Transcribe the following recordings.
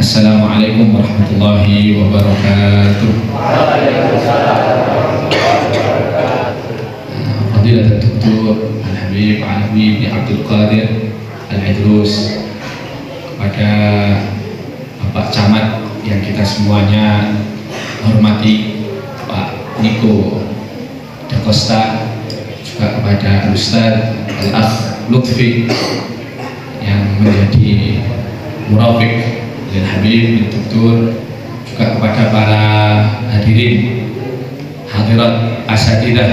Assalamualaikum warahmatullahi wabarakatuh. Fadilatul Doktor Al-Habib Alawi bin Abdul Qadir Al-Idrus, kepada Bapak Camat yang kita semuanya hormati, Pak Niko Da Costa, juga kepada Ustaz Al-Akh Lutfi yang menjadi murafiq dan Habib Doktor, juga kepada para hadirin hadirat asatidah,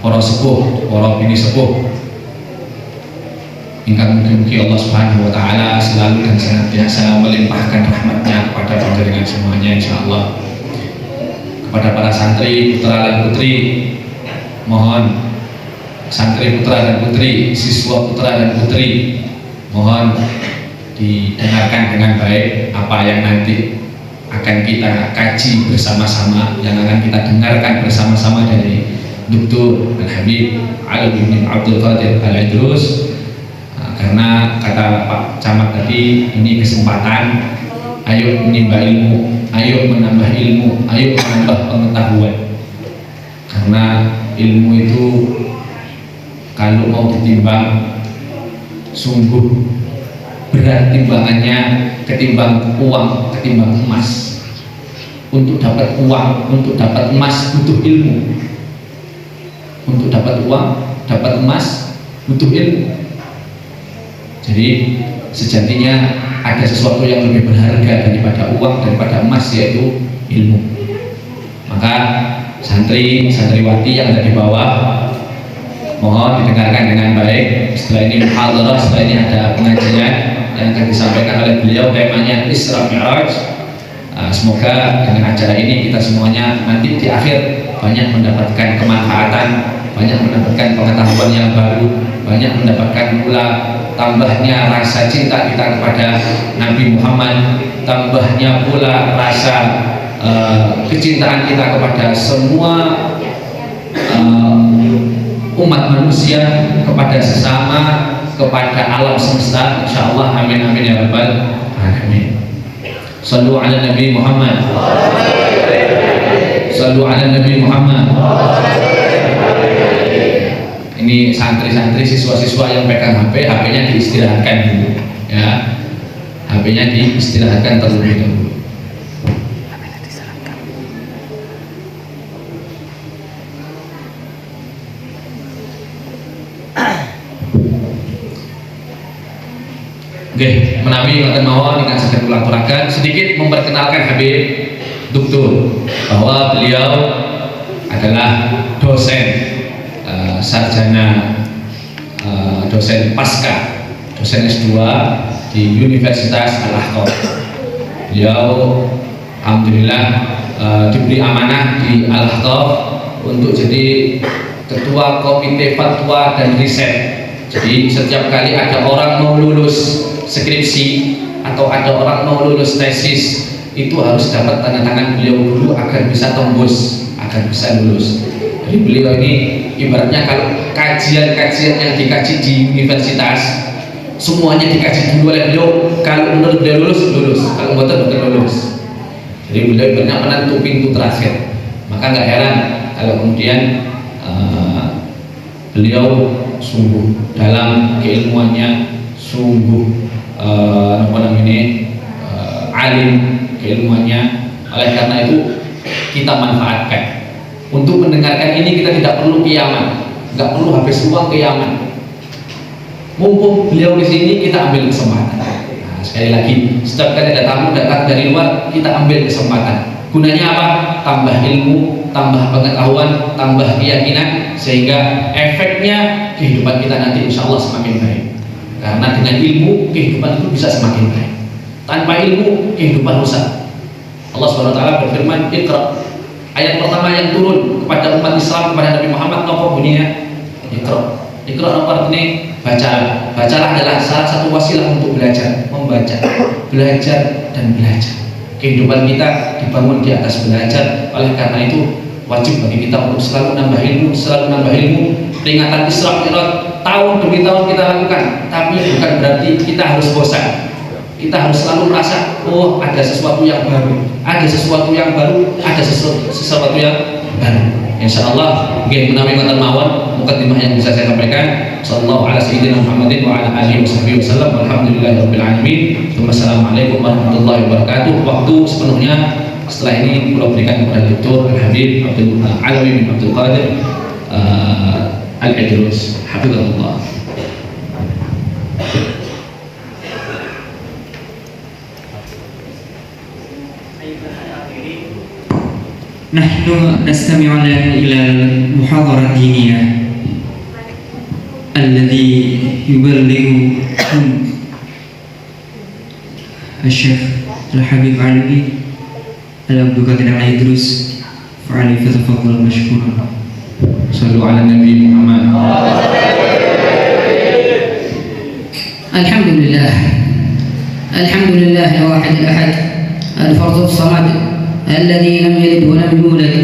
para sepuh, para bini sepuh, ingkang mugi-mugi Allah Subhanahu wa taala selalu dan senantiasa melimpahkan rahmatnya kepada panjenengan semuanya insyaallah. Kepada para santri putra dan putri, mohon santri putra dan putri, siswa putra dan putri, mohon didengarkan dengan baik apa yang nanti akan kita kaji bersama-sama, yang akan kita dengarkan bersama-sama dari Dr. Al-Habib Alawi bin Abdul Qadir Al-Idrus. Karena kata Pak Camat tadi, ini kesempatan, ayo menimba ilmu, ayo menambah ilmu, ayo menambah pengetahuan. Karena ilmu itu kalau mau ditimbang sungguh berat timbangannya ketimbang uang, ketimbang emas. Untuk dapat uang, untuk dapat emas butuh ilmu. Untuk dapat uang, dapat emas butuh ilmu. Jadi sejatinya ada sesuatu yang lebih berharga daripada uang, daripada emas, yaitu ilmu. Maka santri, santriwati yang ada di bawah, mohon didengarkan dengan baik. Setelah ini muhadharah, setelah ini ada pengajian yang akan disampaikan oleh beliau, temanya Isra Mi'raj. Semoga dengan acara ini kita semuanya nanti di akhir banyak mendapatkan kemanfaatan, banyak mendapatkan pengetahuan yang baru, banyak mendapatkan pula tambahnya rasa cinta kita kepada Nabi Muhammad, tambahnya pula rasa kecintaan kita kepada semua umat manusia, kepada sesama, kepada alam semesta, insyaallah. Amin amin ya rabbal alamin. Sallu ala Nabi Muhammad, sallu ala Nabi Muhammad. Ini santri-santri, siswa-siswa yang pegang HP, HP-nya diistirahatkan dulu ya, HP-nya diistirahatkan terlebih dahulu. Oke, menawi ngoten mawon ingkang saged kula aturaken sedikit memperkenalkan Habib Doktor, bahwa beliau adalah dosen sarjana, dosen pasca, dosen S2 di Universitas Al-Ahqaf. Beliau alhamdulillah diberi amanah di Al-Ahqaf untuk jadi ketua komite fatwa dan riset. Jadi setiap kali ada orang mau lulus skripsi atau ada orang mau lulus tesis, itu harus dapat tanda tangan beliau dulu agar bisa tembus, agar bisa lulus. Jadi beliau ini ibaratnya kalau kajian-kajian yang dikaji di universitas semuanya dikaji dulu oleh beliau. Kalau menurut beliau lulus, lulus. Kalau betul lulus. Jadi beliau ibaratnya penentu pintu terakhir. Maka nggak heran kalau kemudian beliau sungguh dalam keilmuannya, sungguh alim keilmuannya. Oleh karena itu kita manfaatkan. Untuk mendengarkan ini kita tidak perlu ke Yaman, nggak perlu habis uang ke Yaman. Mumpung beliau di sini, kita ambil kesempatan. Nah, sekali lagi, setiap kali ada tamu datang dari luar, kita ambil kesempatan. Gunanya apa? Tambah ilmu, tambah pengetahuan, tambah keyakinan, sehingga efeknya kehidupan kita nanti insya Allah semakin baik. Karena dengan ilmu kehidupan itu bisa semakin baik. Tanpa ilmu kehidupan rusak. Allah SWT berfirman, Iqra. Ayat pertama yang turun kepada umat Islam, kepada Nabi Muhammad, apa bunyinya? Iqra. Iqra artinya baca. Bacalah adalah salah satu wasilah untuk belajar, membaca, belajar dan belajar. Kehidupan kita dibangun di atas belajar. Oleh karena itu wajib bagi kita untuk selalu nambah ilmu, selalu nambah ilmu. Peringatan Isra Mi'raj tahun demi tahun kita lakukan, tapi bukan berarti kita harus bosan. Kita harus selalu merasa, oh ada sesuatu yang baru, ada sesuatu yang baru, ada sesuatu yang baru. Insyaallah, mungkin menawi wonten mawon mukadimah yang bisa saya sampaikan. Sallallahu ala sayyidina Muhammadin wa ala alihi wasallam. Walhamdulillahirabbil alamin. Wassalamualaikum warahmatullahi wabarakatuh. Waktu sepenuhnya setelah ini kita berikan kepada Dr. Habib Abdul Alawi bin Abdul Qadir Al-Idrus. Hafizahullah. نحن نستمع إلى المحاضرة الدينية الذي يبلغ الشيخ الحبيب علوي عبد القادر الإدريس فليتفضل مشكورا. صلوا على النبي محمد. الحمد لله الواحد الأحد الفرد الصمد الذي لم يلد ولم يولد،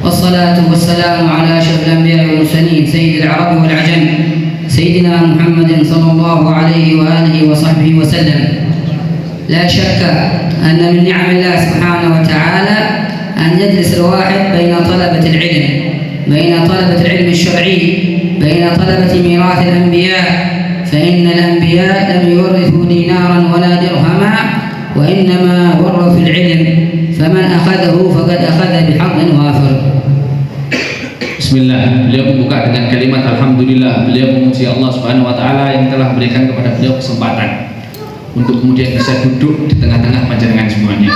والصلاة والسلام على أشرف الأنبياء والمرسلين سيد العرب والعجم سيدنا محمد صلى الله عليه وآله وصحبه وسلم. لا شك أن من نعم الله سبحانه وتعالى أن يجلس الواحد بين طلبة العلم، بين طلبة العلم الشرعي، بين طلبة ميراث الأنبياء، فإن الأنبياء لم يورثوا دينارا ولا درهما، وإنما ورثوا العلم، فمن أخذه فقد أخذ بحظ وافر. Bismillah. Beliau membuka dengan kalimat Alhamdulillah. Beliau memuji Allah Subhanahu wa Ta'ala yang telah berikan kepada beliau kesempatan untuk kemudian bisa duduk di tengah-tengah panjenengan semuanya,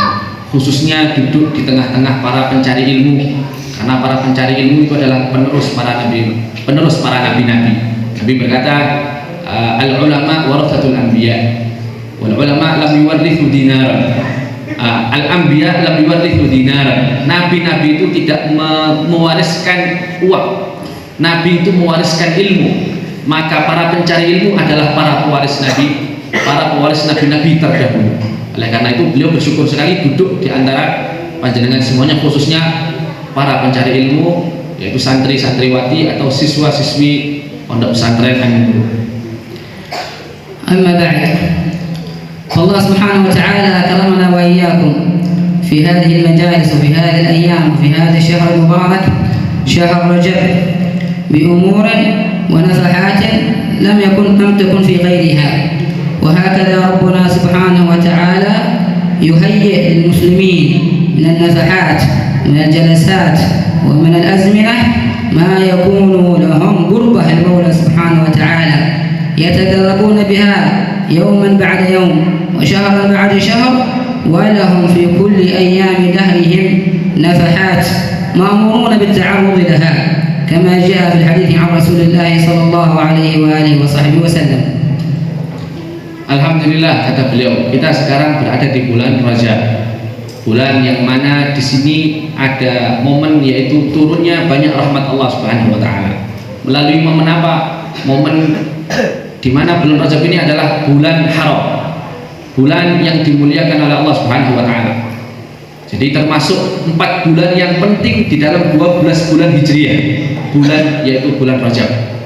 khususnya duduk di tengah-tengah para pencari ilmu, karena para pencari ilmu itu adalah penerus para nabi-nabi. Nabi berkata, al ulama warathatul anbiya, wal ulama lam yuwarrithu dinaran. Al anbiya lam yuwarrithu dinaran. Nabi-nabi itu tidak mewariskan uang, nabi itu mewariskan ilmu. Maka para pencari ilmu adalah para pewaris nabi, para pewaris nabi-nabi terdahulu. Oleh karena itu beliau bersyukur sekali duduk di antara panjenengan semuanya, khususnya para pencari ilmu, yaitu santri-santriwati atau siswa-siswi pondok pesantren An-Nur. أما بعد، فالله سبحانه وتعالى أكرمنا وإياكم في هذه المجالس وفي هذه الأيام وفي هذا الشهر المبارك شهر رجب بأمور ونفحات لم تكن في غيرها. وهكذا ربنا سبحانه وتعالى يهيئ للمسلمين من النفحات، من الجلسات، ومن الأزمنة ما يكون لهم قربة المولى سبحانه وتعالى، يتقربون بها يوما بعد يوم وشهرا بعد شهر، ولهم في كل أيام دهرهم نفحات مأمورون بالتعرض لها، كما جاء في الحديث عن رسول الله صلى الله عليه وآله وصحبه وسلم. Alhamdulillah, kata beliau, kita sekarang berada di bulan Rajab, bulan yang mana di sini ada momen yaitu turunnya banyak rahmat Allah Subhanahu wa Ta'ala. Melalui momen apa? Momen di mana bulan Rajab ini adalah bulan haram, bulan yang dimuliakan oleh Allah Subhanahu wa Ta'ala. Jadi termasuk 4 bulan yang penting di dalam 12 bulan Hijriah, bulan yaitu bulan Rajab.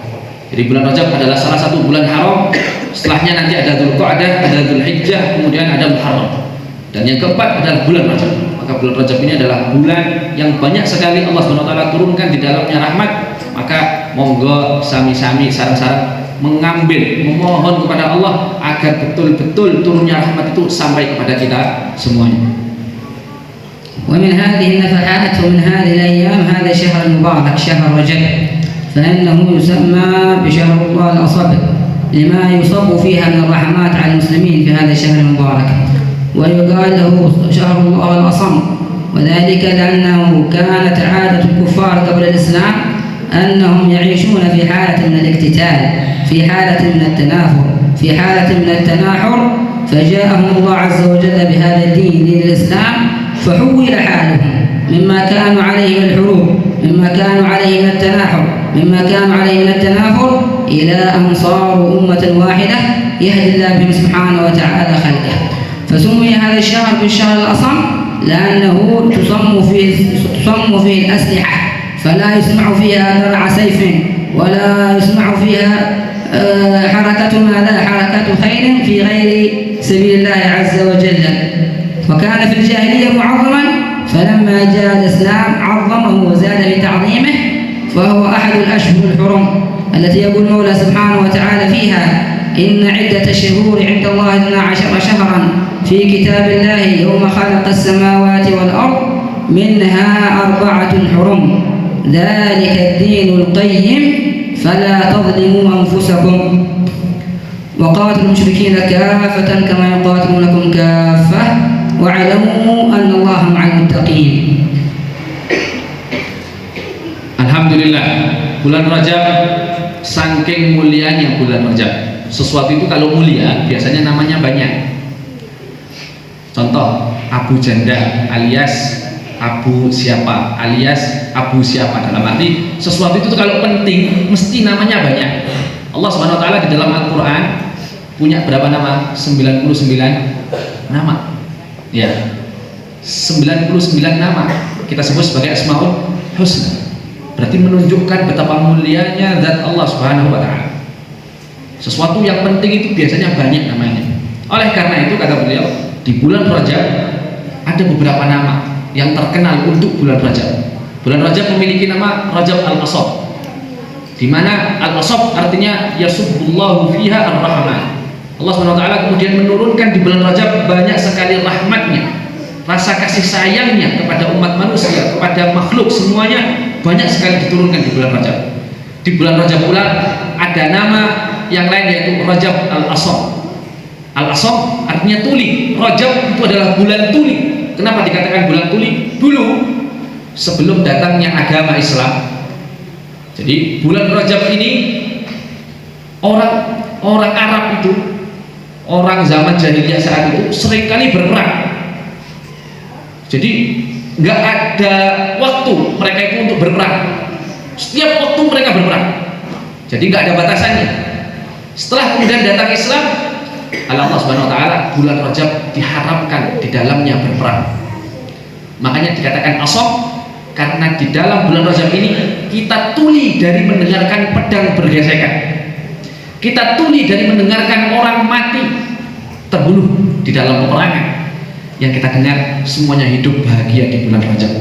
Jadi bulan Rajab adalah salah satu bulan haram. Setelahnya nanti ada Dzulqa'dah, ada Dzulhijjah, kemudian ada Muharram. Dan yang keempat adalah bulan Rajab. Maka bulan Rajab ini adalah bulan yang banyak sekali Allah SWT turunkan di dalamnya rahmat. Maka monggo sami-sami sarang-sarang mengambil, memohon kepada Allah agar betul-betul turunnya rahmat itu sampai kepada kita semuanya. ومن هذه النفحات ومن هذه الأيام هذا الشهر المبارك شهر رجب، فإنه يسمى بشهر الله الأصب لما يصب فيها من الرحمات على المسلمين في هذا الشهر المبارك، ويقال له شهر الله الأصم، وذلك لأنه كانت عادة الكفار قبل الإسلام أنهم يعيشون في حالة من الاقتتال، في حالة من التنافر، في حالة من التناحر، فجاءهم الله عز وجل بهذا الدين، دين الإسلام، فحول حالهم مما كانوا عليه من الحروب، مما كانوا عليه من التناحر، مما كانوا عليه من التنافر، إلى أن صاروا أمة واحدة يهدي الله بهم سبحانه وتعالى خلقه. فسمي هذا الشهر بالشهر الأصم لأنه تصم فيه الأسلحة، فلا يسمع فيها ذرع سيف، ولا يسمع فيها حركتهما لا حركة خير في غير سبيل الله عز وجل، وكان في الجاهلية معظما، فلما جاء الإسلام عظمه وزاد في تعظيمه، فهو أحد الأشهر الحرم التي يقول المولى سبحانه وتعالى فيها: إن عدة الشهور عند الله 12 شهرا في كتاب الله يوم خلق السماوات والأرض منها 4 حرم ذلك الدين القيم فلا تظلموا أنفسكم وقاتلوا المشركين كافة كما يقاتلونكم كافة واعلموا أن الله مع المتقين. Alhamdulillah, bulan Rajab saking mulianya bulan Rajab. Sesuatu itu kalau mulia biasanya namanya banyak. Contoh, Abu Janda alias Abu siapa alias Abu siapa, dalam arti sesuatu itu kalau penting mesti namanya banyak. Allah Subhanahu wa taala di dalam Al-Qur'an punya berapa nama? 99 nama. Ya. 99 nama kita sebut sebagai Asmaul Husna. Berarti menunjukkan betapa mulianya zat Allah Subhanahu wa taala. Sesuatu yang penting itu biasanya banyak namanya. Oleh karena itu kata beliau, di bulan Rajab ada beberapa nama yang terkenal untuk bulan Rajab. Bulan Rajab memiliki nama Rajab Al-Asab, di mana Al-Asab artinya yasubbullahu fiha ar-rahman. Allah SWT kemudian menurunkan di bulan Rajab banyak sekali rahmatnya, rasa kasih sayangnya kepada umat manusia, kepada makhluk semuanya banyak sekali diturunkan di bulan Rajab. Di bulan Rajab pula ada nama yang lain yaitu Rajab Al-Asab. Al-Asab artinya tuli. Rajab itu adalah bulan tuli. Kenapa dikatakan bulan tuli? Dulu sebelum datangnya agama Islam. Jadi bulan Rajab ini orang Arab itu, orang zaman jahiliyah saat itu seringkali berperang. Jadi nggak ada waktu mereka itu untuk berperang. Setiap waktu mereka berperang. Jadi nggak ada batasannya. Setelah kemudian datang Islam, Allah Subhanahu wa taala bulan Rajab diharapkan di dalamnya berperang. Makanya dikatakan asab karena di dalam bulan Rajab ini kita tuli dari mendengarkan pedang bergesekan. Kita tuli dari mendengarkan orang mati terbunuh di dalam peperangan. Yang kita dengar semuanya hidup bahagia di bulan Rajab.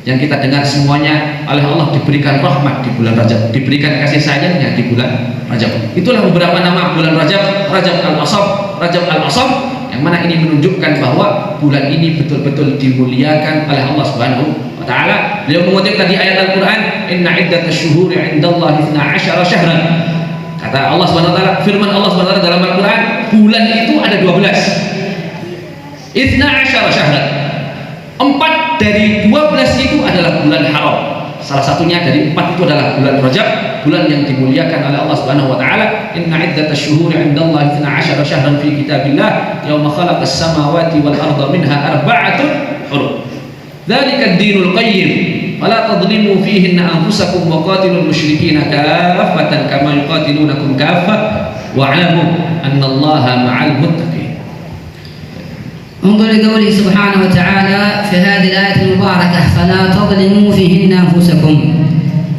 Yang kita dengar semuanya oleh Allah diberikan rahmat di bulan Rajab, diberikan kasih sayangnya di bulan Rajab. Itulah beberapa nama bulan Rajab, Rajab Al-Asab, Rajab Al-Asab, yang mana ini menunjukkan bahwa bulan ini betul-betul dimuliakan oleh Allah Subhanahu wa taala. Beliau mengutip tadi ayat Al-Qur'an, "Inna iddatasyuhuri 'indallahi 12 syahran." Kata Allah Subhanahu wa taala, firman Allah Subhanahu wa taala dalam Al-Qur'an, bulan itu ada 12. 12 syahran. 4 dari 12 itu adalah bulan haram. Salah satunya dari 4 itu adalah bulan Rajab, bulan yang dimuliakan oleh Allah Subhanahu wa taala. Inna iddatasyuhuri 'indallahi 12 syahran fi kitabillah yauma khalaqas samawati wal arda minha 4 hurum. Dzalika ad-dinul qayyim fala tadhlimu fihinna anfusakum wa qatilul musyrikina kaffatan kama yuqatilunakum kaffah wa'lamu annallaha ma'al muttaqin. انظر لقوله سبحانه وتعالى في هذه الآية المباركة فلا تظلموا فيهن أنفسكم.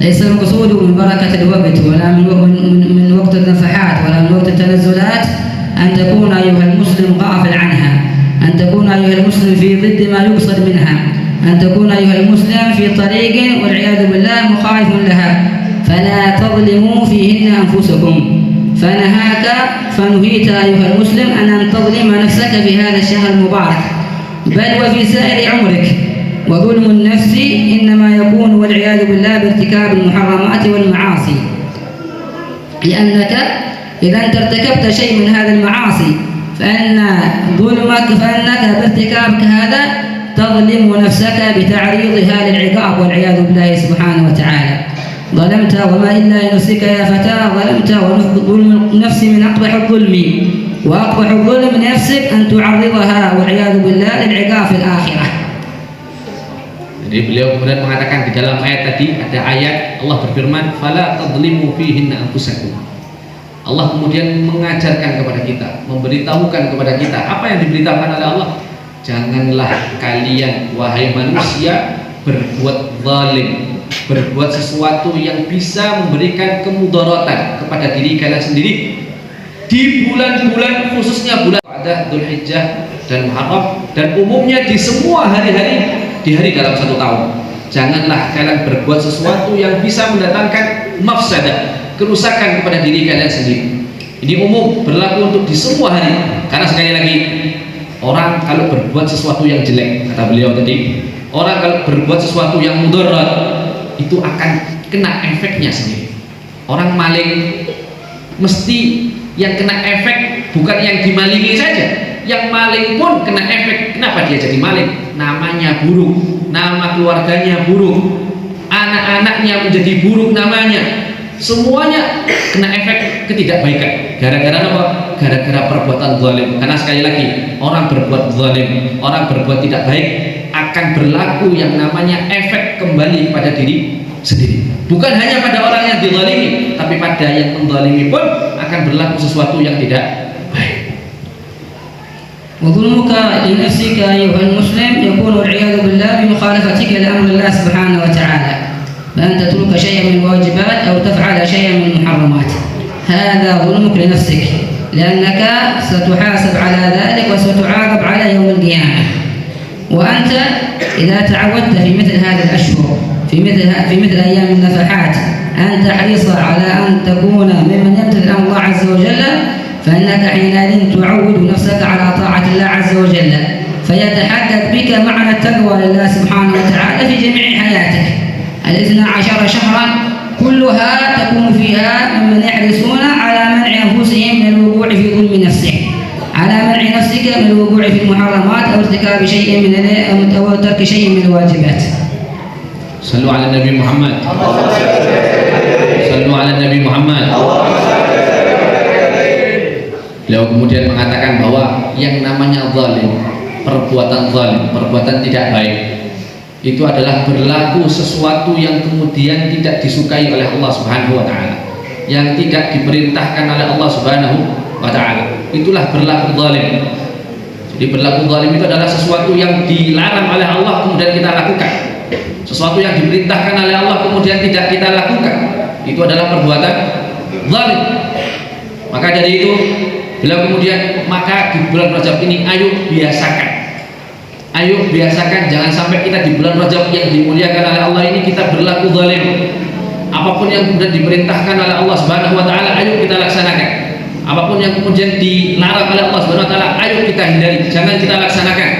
ليس المقصود من بركة الوقت ولا من وقت النفحات ولا من وقت التنزلات أن تكون أيها المسلم غافل عنها، أن تكون أيها المسلم في ضد ما يقصد منها، أن تكون أيها المسلم في طريق والعياذ بالله مخالف لها. فلا تظلموا فيهن أنفسكم، فنهاك فنهيت أيها المسلم أن تظلم نفسك في هذا الشهر المبارك بل وفي سائر عمرك. وظلم النفس إنما يكون والعياذ بالله بارتكاب المحرمات والمعاصي، لأنك إذا أنت ارتكبت شيء من هذه المعاصي فأنك بارتكابك هذا تظلم نفسك بتعريضها للعقاب والعياذ بالله سبحانه وتعالى. ظلمت وما إلا لنفسك يا فتى ظلمت، وظلم النفس من أقبح الظلم، وأقبح الظلم نفسك أن تعرضها والعياذ بالله للعقاب في الآخرة. Jadi beliau kemudian mengatakan di dalam ayat tadi ada ayat Allah berfirman fala tadlimu fihinna anfusakum. Allah kemudian mengajarkan kepada kita, memberitahukan kepada kita apa yang diberitahukan oleh Allah. Janganlah kalian wahai manusia berbuat zalim berbuat sesuatu yang bisa memberikan kemudaratan kepada diri kalian sendiri di bulan-bulan, khususnya bulan Dzulhijjah dan Muharram, dan umumnya di semua hari-hari di hari dalam satu tahun. Janganlah kalian berbuat sesuatu yang bisa mendatangkan mafsadah, kerusakan kepada diri kalian sendiri. Ini umum, berlaku untuk di semua hari. Karena sekali lagi, orang kalau berbuat sesuatu yang jelek, kata beliau tadi, orang kalau berbuat sesuatu yang mudarat, itu akan kena efeknya sendiri. Orang maling mesti yang kena efek bukan yang dimalingi saja, yang maling pun kena efek. Kenapa dia jadi maling? Namanya buruk, nama keluarganya buruk, anak-anaknya menjadi buruk namanya, semuanya kena efek ketidakbaikan. Gara-gara apa? Gara-gara perbuatan zalim. Karena sekali lagi, orang berbuat zalim, orang berbuat tidak baik, akan berlaku yang namanya efek kembali pada diri sendiri. Bukan hanya pada orang yang dizalimi, tapi pada yang menzalimi pun akan berlaku sesuatu yang tidak baik. وظلمك لنفسك أيها المسلم يكون والعياذ بالله بمخالفتك لأمر الله سبحانه وتعالى، بأن تترك شيئا من الواجبات أو تفعل شيئا من المحرمات. هذا ظلمك لنفسك، لأنك ستحاسب على ذلك وستعاقب على يوم القيامة. وأنت إذا تعودت في مثل هذه الأشهر في مثل أيام النفحات أن تحرص على أن تكون ممن يمتثل أمر الله عز وجل، فإنك حينئذ تعود نفسك على طاعة الله عز وجل، فيتحقق بك معنى التقوى لله سبحانه وتعالى في جميع حياتك. 12 شهرا كلها تكون فيها ممن يحرصون على منع أنفسهم من الوقوع في ظلم نفسه، على منع نفسك من الوقوع في المحرمات أو ارتكاب شيء أو ترك شيء من الواجبات. صلوا على النبي محمد. Sallu ala Nabi Muhammad. Beliau kemudian mengatakan bahwa yang namanya zalim, perbuatan tidak baik, itu adalah berlaku sesuatu yang kemudian tidak disukai oleh Allah Subhanahu wa taala, yang tidak diperintahkan oleh Allah Subhanahu wa taala. Itulah berlaku zalim. Jadi berlaku zalim itu adalah sesuatu yang dilarang oleh Allah kemudian kita lakukan. Sesuatu yang diperintahkan oleh Allah kemudian tidak kita lakukan, itu adalah perbuatan zalim. Maka dari itu beliau kemudian, maka di bulan Rajab ini ayo biasakan, jangan sampai kita di bulan Rajab yang dimuliakan oleh Allah ini kita berlaku zalim. Apapun yang kemudian diperintahkan oleh Allah Subhanahu wa taala, ayo kita laksanakan. Apapun yang kemudian dilarang oleh Allah Subhanahu wa taala, ayo kita hindari, jangan kita laksanakan.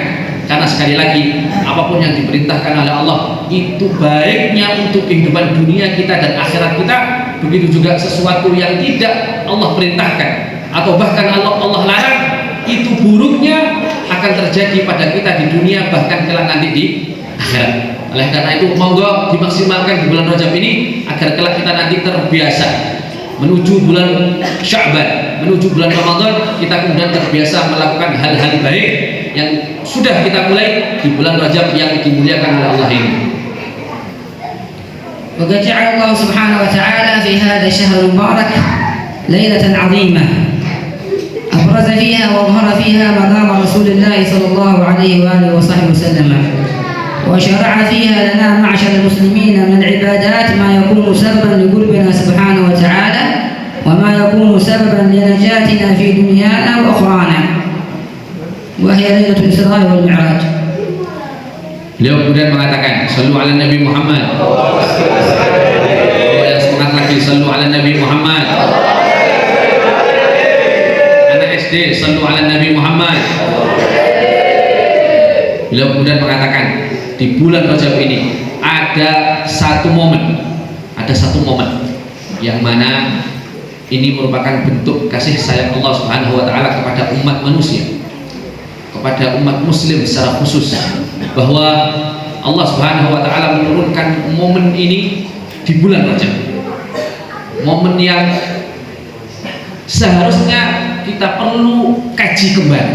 Karena sekali lagi, apapun yang diperintahkan oleh Allah itu baiknya untuk kehidupan dunia kita dan akhirat kita. Begitu juga sesuatu yang tidak Allah perintahkan atau bahkan Allah larang, itu buruknya akan terjadi pada kita di dunia, bahkan kelak nanti di akhirat. Oleh karena itu, monggo dimaksimalkan di bulan Rajab ini agar kelak kita nanti terbiasa menuju bulan Sya'ban, menuju bulan Ramadan, kita kemudian terbiasa melakukan hal-hal baik yang sudah kita mulai di bulan Rajab yang dimuliakan oleh Allah ini. وقد جعل الله سبحانه وتعالى في هذا الشهر المبارك ليلة عظيمة أبرز فيها وأظهر فيها مقام رسول الله صلى الله عليه وآله وصحبه وسلم، وشرع فيها لنا معشر المسلمين من العبادات ما يكون سببا لقربنا سبحانه وتعالى، وما يكون سببا لنجاتنا في دنيانا وأخرانا، وهي ليلة الإسراء والمعراج. Beliau kemudian mengatakan, sallu ala Nabi Muhammad. Oh, yang semangat lagi, sallu ala Nabi Muhammad. Anak SD, sallu ala Nabi Muhammad. Beliau kemudian mengatakan, di bulan Rajab ini ada satu momen yang mana ini merupakan bentuk kasih sayang Allah Subhanahu wa taala kepada umat manusia, kepada umat muslim secara khusus, bahwa Allah Subhanahu wa taala menurunkan momen ini di bulan Rajab. Momen yang seharusnya kita perlu kaji kembali.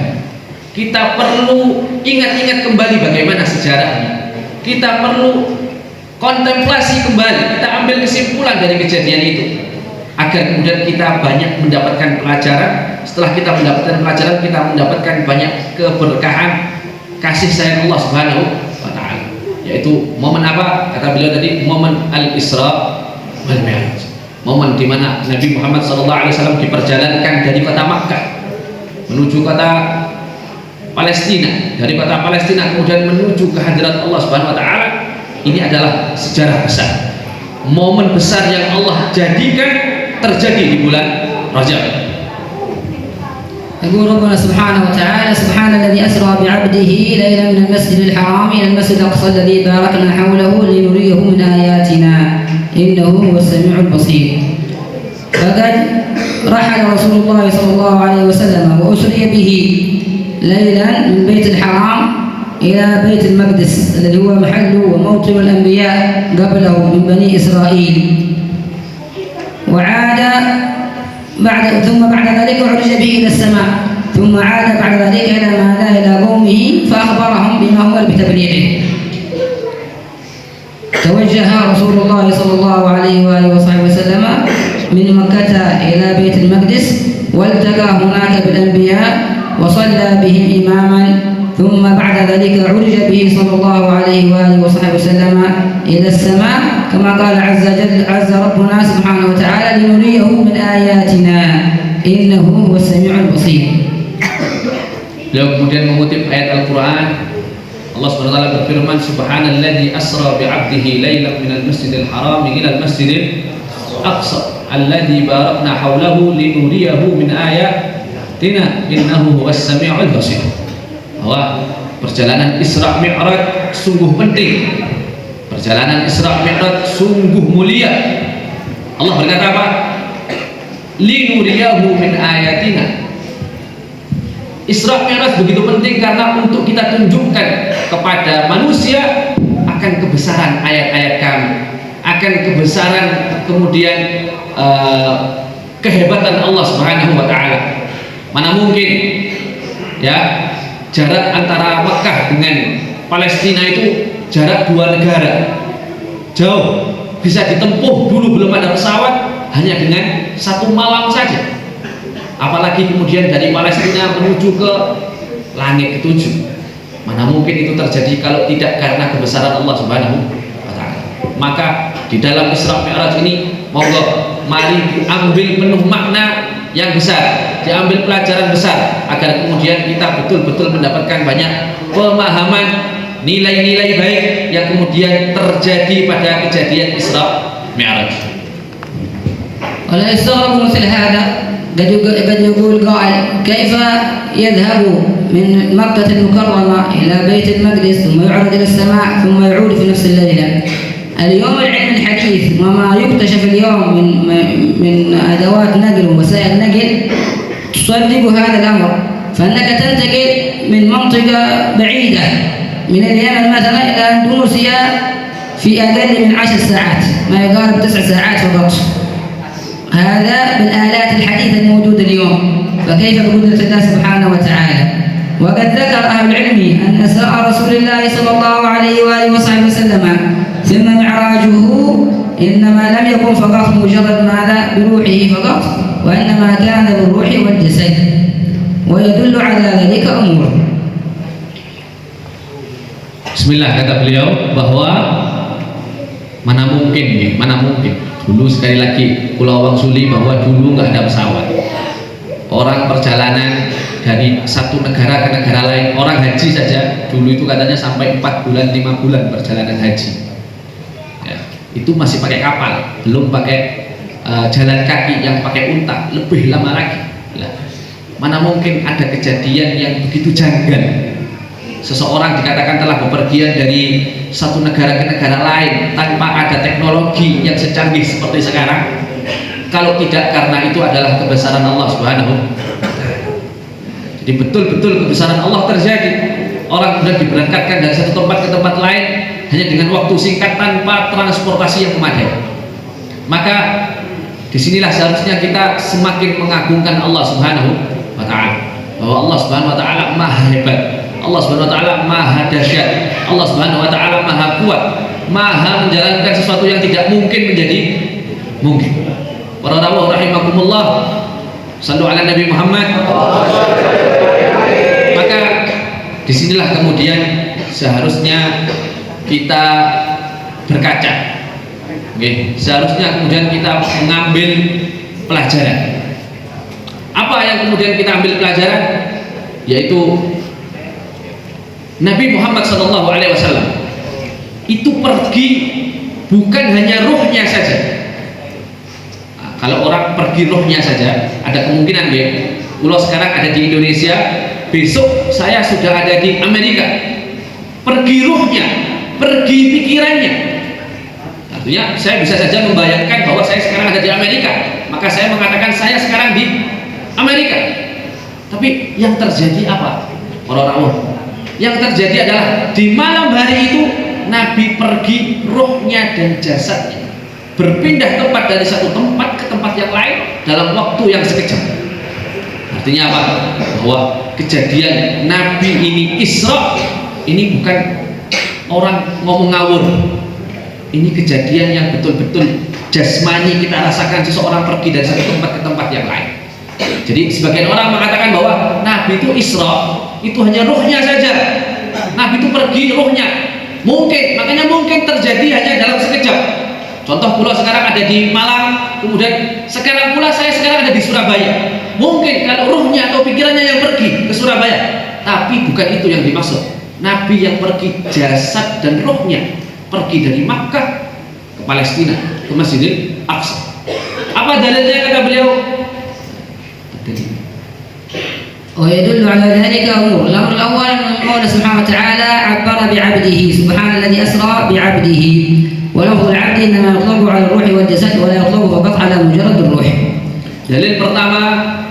Kita perlu ingat-ingat kembali bagaimana sejarahnya. Kita perlu kontemplasi kembali, kita ambil kesimpulan dari kejadian itu, agar kemudian kita banyak mendapatkan pelajaran. Setelah kita mendapatkan pelajaran, kita mendapatkan banyak keberkahan kasih sayang Allah Subhanahu wa taala. yaitu momen apa? Kata beliau tadi, momen Al-Isra wal Mi'raj, momen di mana Nabi Muhammad SAW diperjalankan dari kota Makkah menuju kota Palestina, dari kota Palestina kemudian menuju ke hadirat Allah Subhanahu wa taala. Ini adalah sejarah besar, momen besar yang Allah jadikan terjadi di bulan Rajab. يقول ربنا سبحانه وتعالى: سبحان الذي أسرى بعبده ليلا من المسجد الحرام إلى المسجد الأقصى الذي باركنا حوله لنريه من آياتنا إنه هو السميع البصير. فقد رحل رسول الله صلى الله عليه وسلم وأسري به ليلا من بيت الحرام إلى بيت المقدس الذي هو محل وموطن الأنبياء قبله من بني إسرائيل، وعاد ثم بعد ذلك عرج به إلى السماء، ثم عاد بعد ذلك إلى قومه فأخبرهم بما أمر بتبليغه. توجه رسول الله صلى الله عليه وآله وصحبه وسلم من مكة إلى بيت المقدس، والتقى هناك بالأنبياء وصلى بهم إماما، ثم بعد ذلك عرج به صلى الله عليه وآله وصحبه وسلم إلى السماء كما قال عز ربنا سبحانه وتعالى: لنريه من آياتنا إنه هو السميع البصير. Beliau kemudian mengutip ayat Al-Quran. Allah SWT berfirman: Subhanalladzi asra bi'abdihi laylan minal masjidil haram ila al-masjidil aqsa alladzi barakna hawlahu linuriyahu min ayatina innahu huwas sami'ul basir. Bahwa perjalanan Isra Mi'raj sungguh penting, perjalanan Isra Mi'raj sungguh mulia. Allah berkata apa? Linuriyahu min ayatina. Isra Mi'raj begitu penting karena untuk kita tunjukkan kepada manusia akan kebesaran ayat-ayat kami, akan kebesaran kemudian kehebatan Allah Subhanahu wa taala. Mana mungkin ya, jarak antara Mekah dengan Palestina itu jarak 2 negara, jauh, bisa ditempuh dulu belum ada pesawat hanya dengan 1 malam saja. Apalagi kemudian dari Palestina menuju ke langit ketujuh. Mana mungkin itu terjadi kalau tidak karena kebesaran Allah Subhanahu wa taala. Maka di dalam Isra Mi'raj ini monggo mari diambil penuh makna yang besar, diambil pelajaran besar agar kemudian kita betul-betul mendapatkan banyak pemahaman, nilai-nilai baik yang kemudian terjadi pada kejadian Isra Mi'raj. ولا يستغرب مثل هذا، قد يقول قائل: كيف يذهب من مكة المكرمة إلى بيت المقدس ثم يعرض إلى السماء ثم يعود في نفس الليلة؟ اليوم العلم الحديث وما يكتشف اليوم من أدوات نقل ووسائل نقل تصدق هذا الأمر، فأنك تنتقل من منطقة بعيدة من اليمن مثلا إلى أندونيسيا في أقل من 10 ساعات، ما يقارب 9 ساعات فقط. هذا بالآلات الحديثة الموجودة اليوم، فكيف بقدرة الله سبحانه وتعالى؟ وقد ذكر أهل العلم أن إسراء رسول الله صلى الله عليه وآله وصحبه وسلم ثم معراجه إنما لم يكن فقط مجرد ماذا بروحه فقط، وإنما كان بالروح والجسد، ويدل على ذلك أمور. Bismillah, kata beliau bahwa mana mungkin dulu, sekali lagi Pulau Wangsuli, bahwa dulu nggak ada pesawat, orang perjalanan dari satu negara ke negara lain, orang haji saja dulu itu katanya sampai 4 bulan 5 bulan perjalanan haji ya, itu masih pakai kapal, belum pakai jalan kaki yang pakai unta, lebih lama lagi lah. Mana mungkin ada kejadian yang begitu janggal, seseorang dikatakan telah bepergian dari satu negara ke negara lain tanpa ada teknologi yang secanggih seperti sekarang, kalau tidak karena itu adalah kebesaran Allah Subhanahu wa ta'ala. Jadi betul-betul kebesaran Allah terjadi. Orang sudah diberangkatkan dari satu tempat ke tempat lain hanya dengan waktu singkat tanpa transportasi yang memadai. Maka disinilah seharusnya kita semakin mengagungkan Allah Subhanahu wa ta'ala, bahwa Allah Subhanahu wa ta'ala maha hebat, Allah Subhanahu wa ta'ala maha dahsyat, Allah Subhanahu wa ta'ala maha kuat, maha menjalankan sesuatu yang tidak mungkin menjadi mungkin. Para rawuh rahimakumullah, sallu ala Nabi Muhammad. Maka disinilah kemudian seharusnya kita berkaca. Oke, seharusnya kemudian kita mengambil pelajaran. Apa yang kemudian kita ambil pelajaran? Yaitu Nabi Muhammad SAW itu pergi bukan hanya ruhnya saja. Nah, kalau orang pergi ruhnya saja, ada kemungkinan ya, kalau sekarang ada di Indonesia, besok saya sudah ada di Amerika. Pergi ruhnya, pergi pikirannya. Artinya saya bisa saja membayangkan bahwa saya sekarang ada di Amerika, maka saya mengatakan saya sekarang di Amerika. Tapi yang terjadi apa? Orang-orang yang terjadi adalah di malam hari itu Nabi pergi ruhnya dan jasadnya berpindah tempat dari satu tempat ke tempat yang lain dalam waktu yang sekejap. Artinya apa? Bahwa kejadian Nabi ini Isra ini bukan orang ngomong ngawur. Ini kejadian yang betul-betul jasmani kita rasakan, seseorang pergi dari satu tempat ke tempat yang lain. Jadi sebagian orang mengatakan bahwa Nabi itu Isra itu hanya ruhnya saja. Nabi itu pergi ruhnya. Mungkin, makanya mungkin terjadi hanya dalam sekejap. Contoh pulau sekarang ada di Malang, kemudian sekarang pula saya sekarang ada di Surabaya. Mungkin kalau ruhnya atau pikirannya yang pergi ke Surabaya, tapi bukan itu yang dimaksud. Nabi yang pergi jasad dan ruhnya pergi dari Makkah ke Palestina, ke Masjidil Aqsa. Apa dalilnya kata beliau? ويدل على ذلك أمور. الأمر الأول أن الله سبحانه وتعالى عبر بعبده سبحان الذي أسرى بعبده، ولفظ العبد إنما يطلق على الروح والجسد ولا يطلق فقط على مجرد الروح. Dalil pertama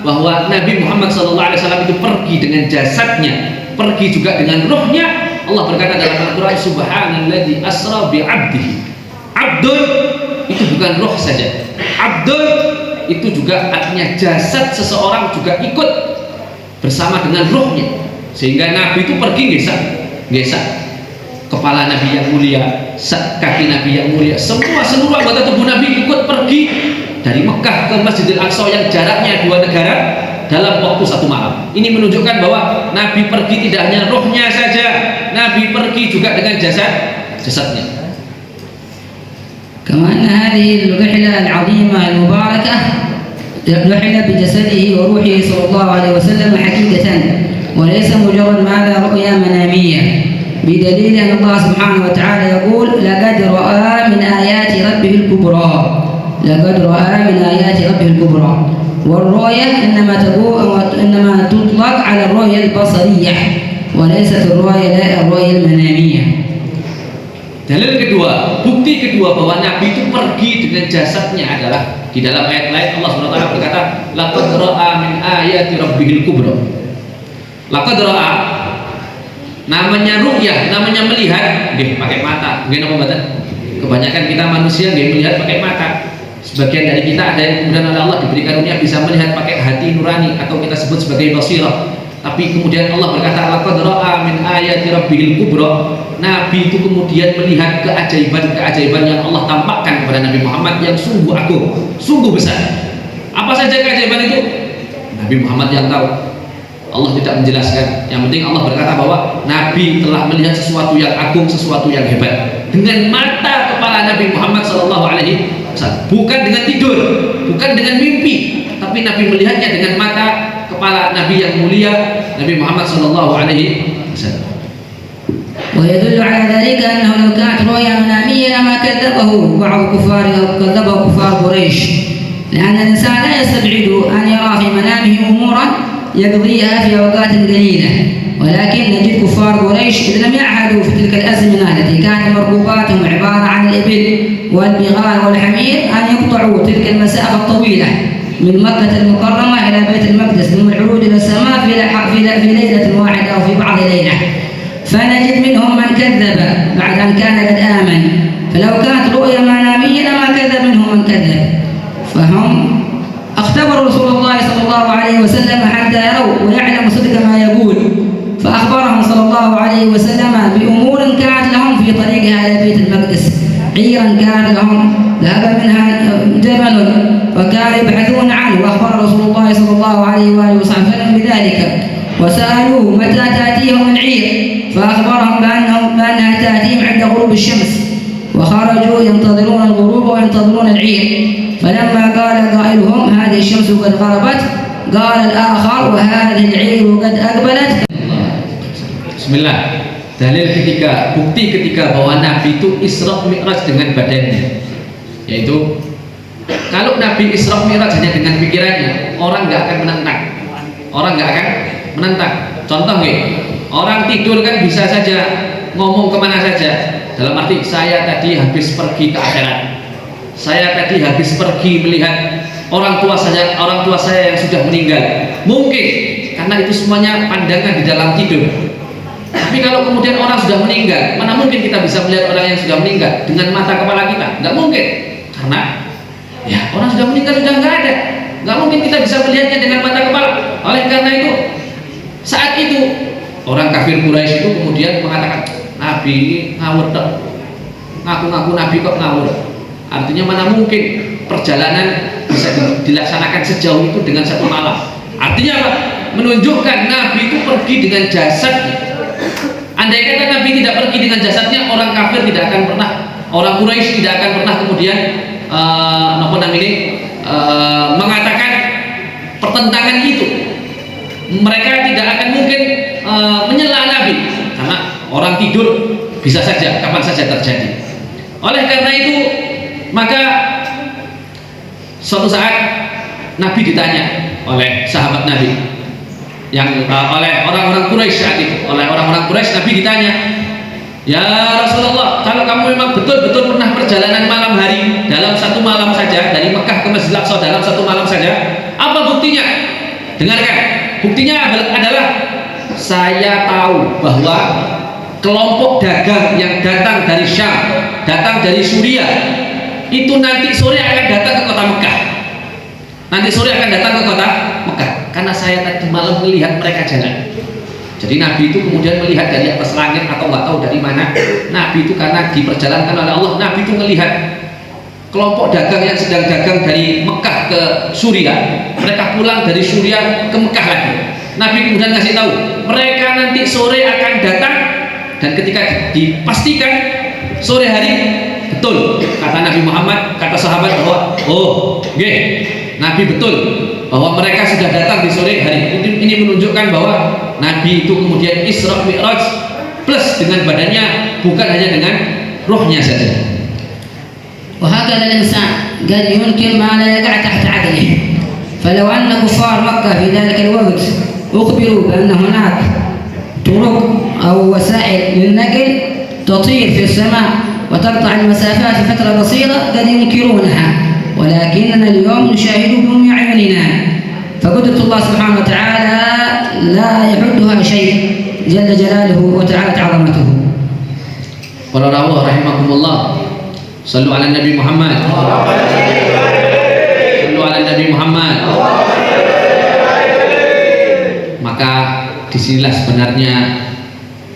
bahwa Nabi Muhammad SAW itu pergi dengan jasadnya, pergi juga dengan ruhnya. Allah berkata dalam Al-Quran, Subhanalladzi asra bi'abdihi. Abdul itu bukan ruh saja. Abdul itu juga artinya jasad seseorang juga ikut bersama dengan ruhnya, sehingga Nabi itu pergi gesak kepala Nabi yang mulia, kaki Nabi yang mulia, seluruh anggota tubuh Nabi ikut pergi dari Mekah ke Masjidil Aqsa yang jaraknya 2 negara dalam waktu 1 malam. Ini menunjukkan bahwa Nabi pergi tidak hanya ruhnya saja, Nabi pergi juga dengan jasadnya. كما أن هذه الرحلة العظيمة المباركة رحلة بجسده وروحه صلى الله عليه وسلم حقيقة، وليس مجرد ماذا رؤيا منامية، بدليل أن الله سبحانه وتعالى يقول لقد رأى من آيات ربه الكبرى، لقد رأى من آيات ربه الكبرى. والرؤيا إنما تطلق على الرؤيا البصرية وليست الرؤيا المنامية. Dalil kedua, bukti kedua bahwa Nabi itu pergi dengan jasadnya adalah di dalam ayat lain Allah SWT berkata, laqad ra'a min ayati rabbihil kubra. Laqad ra'a, namanya ru'yah, namanya melihat, nggih pakai mata. Nggih napa mboten? Kebanyakan kita manusia nggih melihat pakai mata. Sebagian dari kita ada yang kemudian oleh Allah diberi karunia bisa melihat pakai hati nurani atau kita sebut sebagai basirah. Tapi kemudian Allah berkata, laqad ra'a min ayati rabbihil kubra. Nabi itu kemudian melihat keajaiban-keajaiban yang Allah tampakkan kepada Nabi Muhammad yang sungguh agung, sungguh besar. Apa saja keajaiban itu? Nabi Muhammad yang tahu. Allah tidak menjelaskan. Yang penting Allah berkata bahwa Nabi telah melihat sesuatu yang agung, sesuatu yang hebat dengan mata kepala Nabi Muhammad SAW. Bukan dengan tidur, bukan dengan mimpi, tapi Nabi melihatnya dengan mata kepala Nabi yang mulia, Nabi Muhammad SAW. ويدل على ذلك أنه لو كانت رؤيا منامية لما كذبه بعض كفار أو كذبه كفار قريش، لأن الإنسان لا يستبعد أن يرى في منامه أمورا يقضيها في أوقات قليلة، ولكن نجد كفار قريش إذ لم يعهدوا في تلك الأزمنة التي كانت مركوباتهم عبارة عن الإبل والبغال والحمير أن يقطعوا تلك المسافة الطويلة من مكة المكرمة إلى بيت المقدس ثم العروج إلى السماء في ليلة واحدة أو في بعض ليلة. فنجد منهم من كذب بعد أن كان قد آمن، فلو كانت رؤيا منامية لما كذب منهم من كذب. فهم اختبروا رسول الله صلى الله عليه وسلم حتى يروا ويعلموا صدق ما يقول، فأخبرهم صلى الله عليه وسلم بأمور كانت لهم في طريقها إلى بيت المقدس، عيرا كانت لهم ذهب منها جبل وكانوا يبحثون عنه، وأخبر رسول الله صلى الله عليه وآله وسلم بذلك، وسألوه متى تأتيهم العير فأخبرهم بأنها تأتيهم عند غروب الشمس وخرجوا ينتظرون الغروب وينتظرون العير فلما قال قائلهم هذه الشمس قد غربت قال الآخر وهذه العير قد أقبلت. Bismillah. Dalil ketika, bukti ketika bahwa Nabi itu Isra Mi'raj dengan badannya, yaitu kalau Nabi Isra Mi'raj hanya dengan pikirannya, orang nggak akan menentang. Orang nggak akan menentang. Contoh nih, orang tidur kan bisa saja ngomong kemana saja. Dalam arti saya tadi habis pergi ke akhirat. Saya tadi habis pergi melihat orang tua saya yang sudah meninggal. Mungkin karena itu semuanya pandangan di dalam tidur. Tapi kalau kemudian orang sudah meninggal, mana mungkin kita bisa melihat orang yang sudah meninggal dengan mata kepala kita? Nggak mungkin, karena ya orang sudah meninggal sudah nggak ada. Nggak mungkin kita bisa melihatnya dengan mata kepala. Oleh karena itu, saat itu orang kafir Quraisy itu kemudian mengatakan Nabi ngawur dok, ngaku-ngaku Nabi kok ngawur. Artinya mana mungkin perjalanan bisa dilaksanakan sejauh itu dengan satu malam. Artinya apa? Menunjukkan Nabi itu pergi dengan jasadnya. Andai kata Nabi tidak pergi dengan jasadnya, orang kafir tidak akan pernah, orang Quraisy tidak akan pernah kemudian mengatakan pertentangan itu. Mereka tidak akan mungkin menyela Nabi, karena orang tidur bisa saja kapan saja terjadi. Oleh karena itu, maka suatu saat Nabi ditanya oleh sahabat Nabi, yang oleh orang-orang Quraisy saat itu, oleh orang-orang Quraisy Nabi ditanya, ya Rasulullah, kalau kamu memang betul-betul pernah perjalanan malam hari dalam satu malam saja dari Mekah ke Masjidil Aqsa dalam satu malam saja, apa buktinya? Dengarkan, buktinya adalah saya tahu bahwa kelompok dagang yang datang dari Syam, datang dari Suriah, itu nanti sore akan datang ke kota Mekah. Nanti sore akan datang ke kota Mekah, karena saya tadi malam melihat mereka jalan. Jadi Nabi itu kemudian melihat dari atas langit atau nggak tahu dari mana. Nabi itu karena diperjalankan oleh Allah, Nabi itu melihat kelompok dagang yang sedang dagang dari Mekah ke Suriah, mereka pulang dari Suriah ke Mekah lagi. Nabi kemudian ngasih tahu, mereka nanti sore akan datang, dan ketika dipastikan sore hari, betul kata Nabi Muhammad, kata sahabat bahwa Nabi betul bahwa mereka sudah datang di sore hari. Ini menunjukkan bahwa Nabi itu kemudian Isra Mi'raj plus dengan badannya, bukan hanya dengan rohnya saja. وهكذا الإنسان قد ينكر ما لا يقع تحت عقله. فلو أن كفار مكة في ذلك الوقت أخبروا بأن هناك طرق أو وسائل للنقل تطير في السماء وتقطع المسافات في فترة بسيطة قد ينكرونها، ولكننا اليوم نشاهده بأعيننا، فقدرة الله سبحانه وتعالى لا يحدها شيء جل جلاله وتعالى عظمته. Para rawuh rahimakumullah, sallu ala Nabi Muhammad, sallu ala Nabi Muhammad. Maka disinilah sebenarnya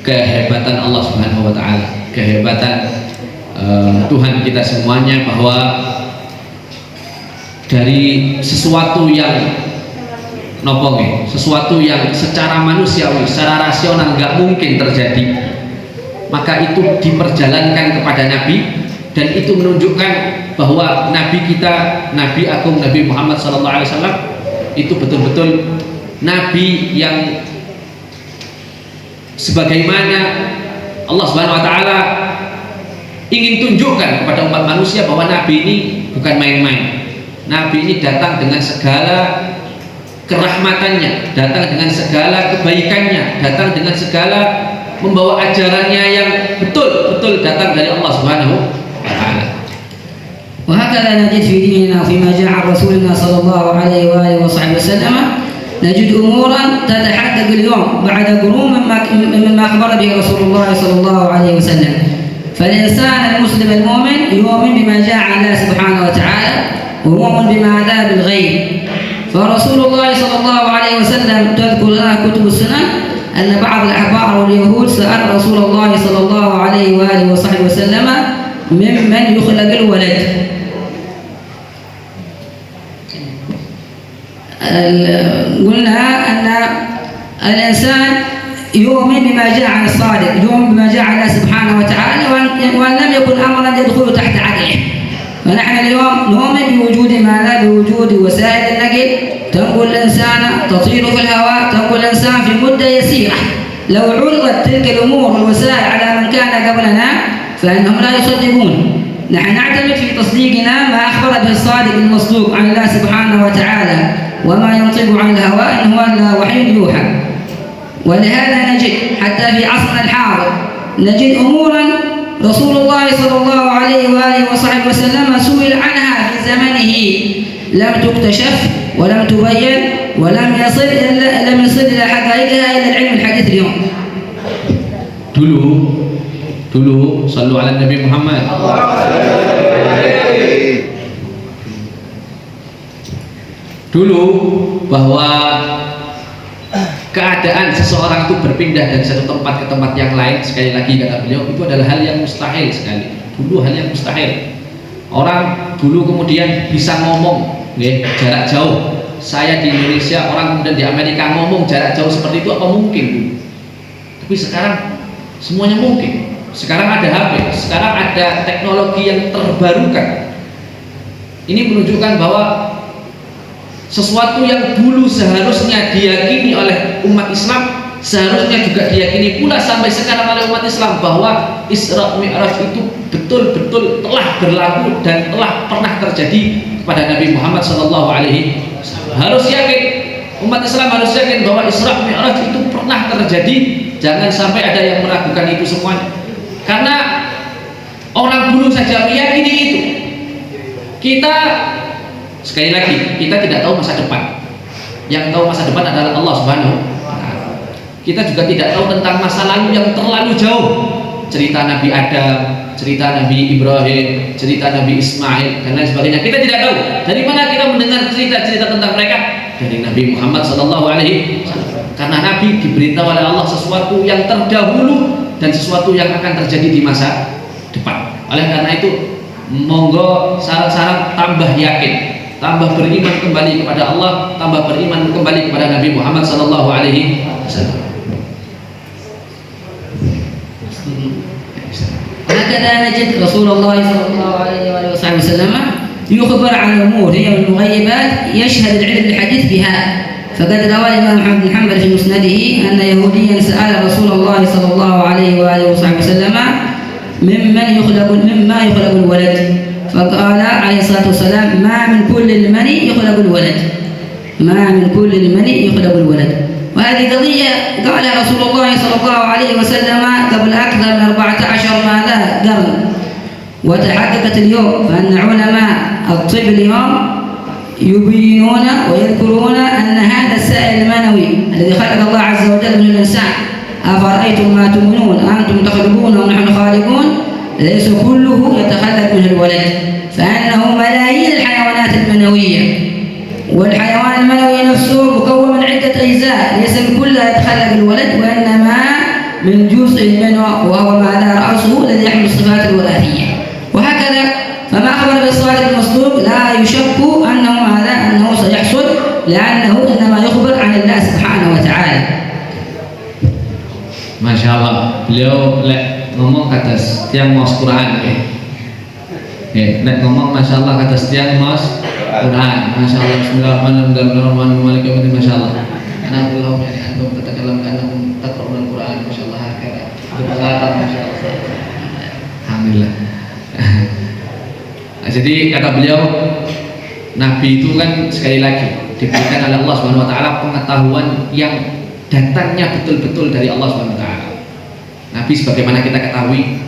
kehebatan Allah Subhanahu wa taala, kehebatan Tuhan kita semuanya, bahwa dari sesuatu yang sesuatu yang secara manusiawi, secara rasional nggak mungkin terjadi, maka itu diperjalankan kepada Nabi, dan itu menunjukkan bahwa Nabi kita, Nabi Agung Nabi Muhammad SAW itu betul-betul Nabi yang sebagaimana Allah Subhanahu Wa Taala ingin tunjukkan kepada umat manusia bahwa Nabi ini bukan main-main. Nabi ini datang dengan segala kerahmatannya, datang dengan segala kebaikannya, datang dengan segala membawa ajarannya yang betul-betul datang dari Allah Subhanahu wa taala. وهكذا نجد في ديننا فيما جاء عن رسولنا صلى الله عليه وآله وصحبه وسلم نجد أمورا تتحقق اليوم بعد قرون مما أخبر به رسول الله صلى الله عليه وسلم. فالإنسان المسلم المؤمن يؤمن بما جاء عن الله سبحانه وتعالى ومؤمن بما أتى بالغيب. فرسول الله صلى الله عليه وسلم تذكر لنا كتب السنة أن بعض الأحبار واليهود سأل رسول الله صلى الله عليه وآله وصحبه وسلم ممن يخلق الولد. قلنا أن الإنسان يؤمن بما جاء عن الصادق، يؤمن بما جاء عن الله سبحانه وتعالى، وأن لم يكن أمرا يدخل تحت عقله. فنحن اليوم نؤمن بوجود ماذا؟ بوجود وسائل النقل تنقل الإنسان، تطير في الهواء، تنقل الإنسان في مدة يسيرة. لو عرضت تلك الأمور والوسائل على من كان قبلنا فإنهم لا يصدقون. نحن نعتمد في تصديقنا ما أخبر به الصادق المصدوق عن الله سبحانه وتعالى، وما ينطق عن الهوى إن هو إلا وحي يوحى. ولهذا نجد حتى في عصرنا الحاضر نجد أمورا رسول الله صلى الله عليه وآله وصحبه وسلم سئل عنها في زمنه لم تكتشف ولم تبين ولم يصل إلى حقائقها إلى العلم الحديث اليوم. Dulu sallu ala Nabi Muhammad. Dulu bahwa keadaan seseorang itu berpindah dari satu tempat ke tempat yang lain, sekali lagi kata beliau, itu adalah hal yang mustahil sekali. Dulu hal yang mustahil. Orang dulu kemudian bisa ngomong jarak jauh. Saya di Indonesia, orang kemudian di Amerika ngomong jarak jauh seperti itu apa mungkin? Tapi sekarang semuanya mungkin. Sekarang ada HP, sekarang ada teknologi yang terbarukan. Ini menunjukkan bahwa sesuatu yang dulu seharusnya diyakini oleh umat Islam seharusnya juga diyakini pula sampai sekarang oleh umat Islam, bahwa Isra Mi'raj itu betul-betul telah berlaku dan telah pernah terjadi kepada Nabi Muhammad SAW. Harus yakin, umat Islam harus yakin bahwa Isra Mi'raj itu pernah terjadi. Jangan sampai ada yang meragukan itu semuanya, karena orang dulu saja meyakini itu. Kita sekali lagi, kita tidak tahu masa depan. Yang tahu masa depan adalah Allah Subhanahu wa Ta'ala. Kita juga tidak tahu tentang masa lalu yang terlalu jauh. Cerita Nabi Adam, cerita Nabi Ibrahim, cerita Nabi Ismail dan lain sebagainya. Kita tidak tahu. Dari mana kita mendengar cerita-cerita tentang mereka? Dari Nabi Muhammad SAW. Karena Nabi diberitahu oleh Allah sesuatu yang terdahulu dan sesuatu yang akan terjadi di masa depan. Oleh karena itu, monggo sarang-sarang tambah yakin, tambah beriman kembali kepada Allah, tambah beriman kembali kepada Nabi Muhammad SAW. هكذا نجد رسول الله صلى الله عليه وآله وسلم يخبر عن أمور هي من المغيبات يشهد العلم الحديث بها. فقد روى الإمام أحمد بن حنبل في مسنده أن يهوديا سأل رسول الله صلى الله عليه وآله وسلم مما يخلق الولد، فقال عليه الصلاة والسلام ما من كل المني يخلق الولد، ما من كل المني يخلق الولد. وهذه قضية قالها رسول الله صلى الله عليه وسلم قبل أكثر من 14 ماذا قرن، وتحققت اليوم. فأن علماء الطب اليوم يبينون ويذكرون أن هذا السائل المنوي الذي خلق الله عز وجل من الإنسان، أفرأيتم ما تؤمنون أنتم تخلقونه ونحن خالقون، ليس كله يتخلق منه الولد، فأنه ملايين الحيوانات المنوية، والحيوان المنوي نفسه مكون من عدة أجزاء، ليس من كلها يتخلق الولد، وإنما من جزء منه وهو ماذا؟ رأسه الذي يحمل الصفات الوراثية. وهكذا فما أخبر بالصادق المصدوق لا يشك أنه سيحصل، لأنه إنما يخبر عن الله سبحانه وتعالى. Masya Allah, beliau ngomong kata tiang mos Quran ngomong Masya Allah kata tiang mos Quran. Masya Allah, Bismillahirrahmanirrahim. Masya Allah, anak belum yani antum tatakalam antum taqra'un al-Quran. Masya Allah, hakada Masya Allah. Alhamdulillah. Jadi kata beliau, Nabi itu kan sekali lagi diberikan oleh Allah Subhanahu wa Ta'ala pengetahuan yang datangnya betul-betul dari Allah Subhanahu wa Ta'ala. Nabi sebagaimana kita ketahui,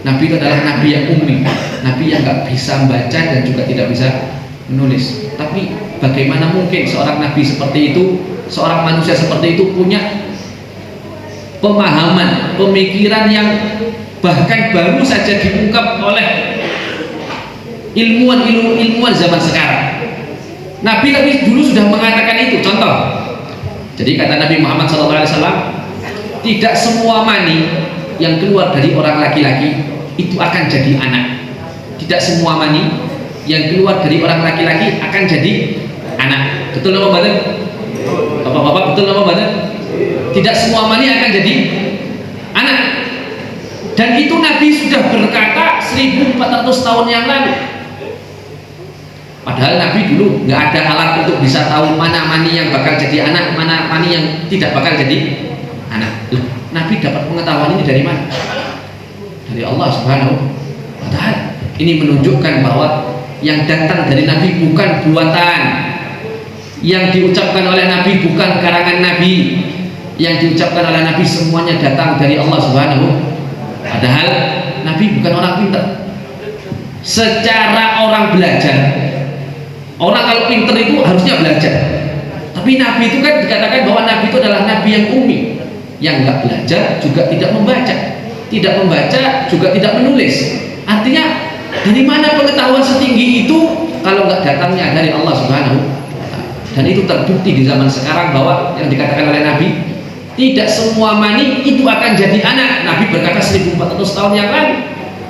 Nabi itu adalah Nabi yang ummi, Nabi yang nggak bisa membaca dan juga tidak bisa menulis. Tapi bagaimana mungkin seorang Nabi seperti itu, seorang manusia seperti itu punya pemahaman, pemikiran yang bahkan baru saja diungkap oleh ilmuwan zaman sekarang. Nabi dulu sudah mengatakan itu. Contoh, jadi kata Nabi Muhammad SAW, tidak semua mani yang keluar dari orang laki-laki itu akan jadi anak. Tidak semua mani yang keluar dari orang laki-laki akan jadi anak. Betul apa badan? Bapak-bapak, betul apa badan? Tidak semua mani akan jadi anak. Dan itu Nabi sudah berkata 1400 tahun yang lalu. Padahal Nabi dulu nggak ada alat untuk bisa tahu mana mani yang bakal jadi anak, mana mani yang tidak bakal jadi anak. Nabi dapat pengetahuan ini dari mana? Dari Allah Subhanahu wa Ta'ala. Ini menunjukkan bahwa yang datang dari Nabi bukan buatan, yang diucapkan oleh Nabi bukan karangan Nabi, yang diucapkan oleh Nabi semuanya datang dari Allah Subhanahu. Padahal Nabi bukan orang pintar. Secara orang belajar, orang kalau pintar itu harusnya belajar. Tapi Nabi itu kan dikatakan bahwa Nabi itu adalah Nabi yang ummi, yang nggak belajar juga tidak membaca, tidak membaca juga tidak menulis. Artinya dari mana pengetahuan setinggi itu kalau nggak datangnya dari Allah Subhanahu wa Ta'ala? Dan itu terbukti di zaman sekarang bahwa yang dikatakan oleh Nabi, tidak semua mani itu akan jadi anak. Nabi berkata 1400 tahun yang lalu.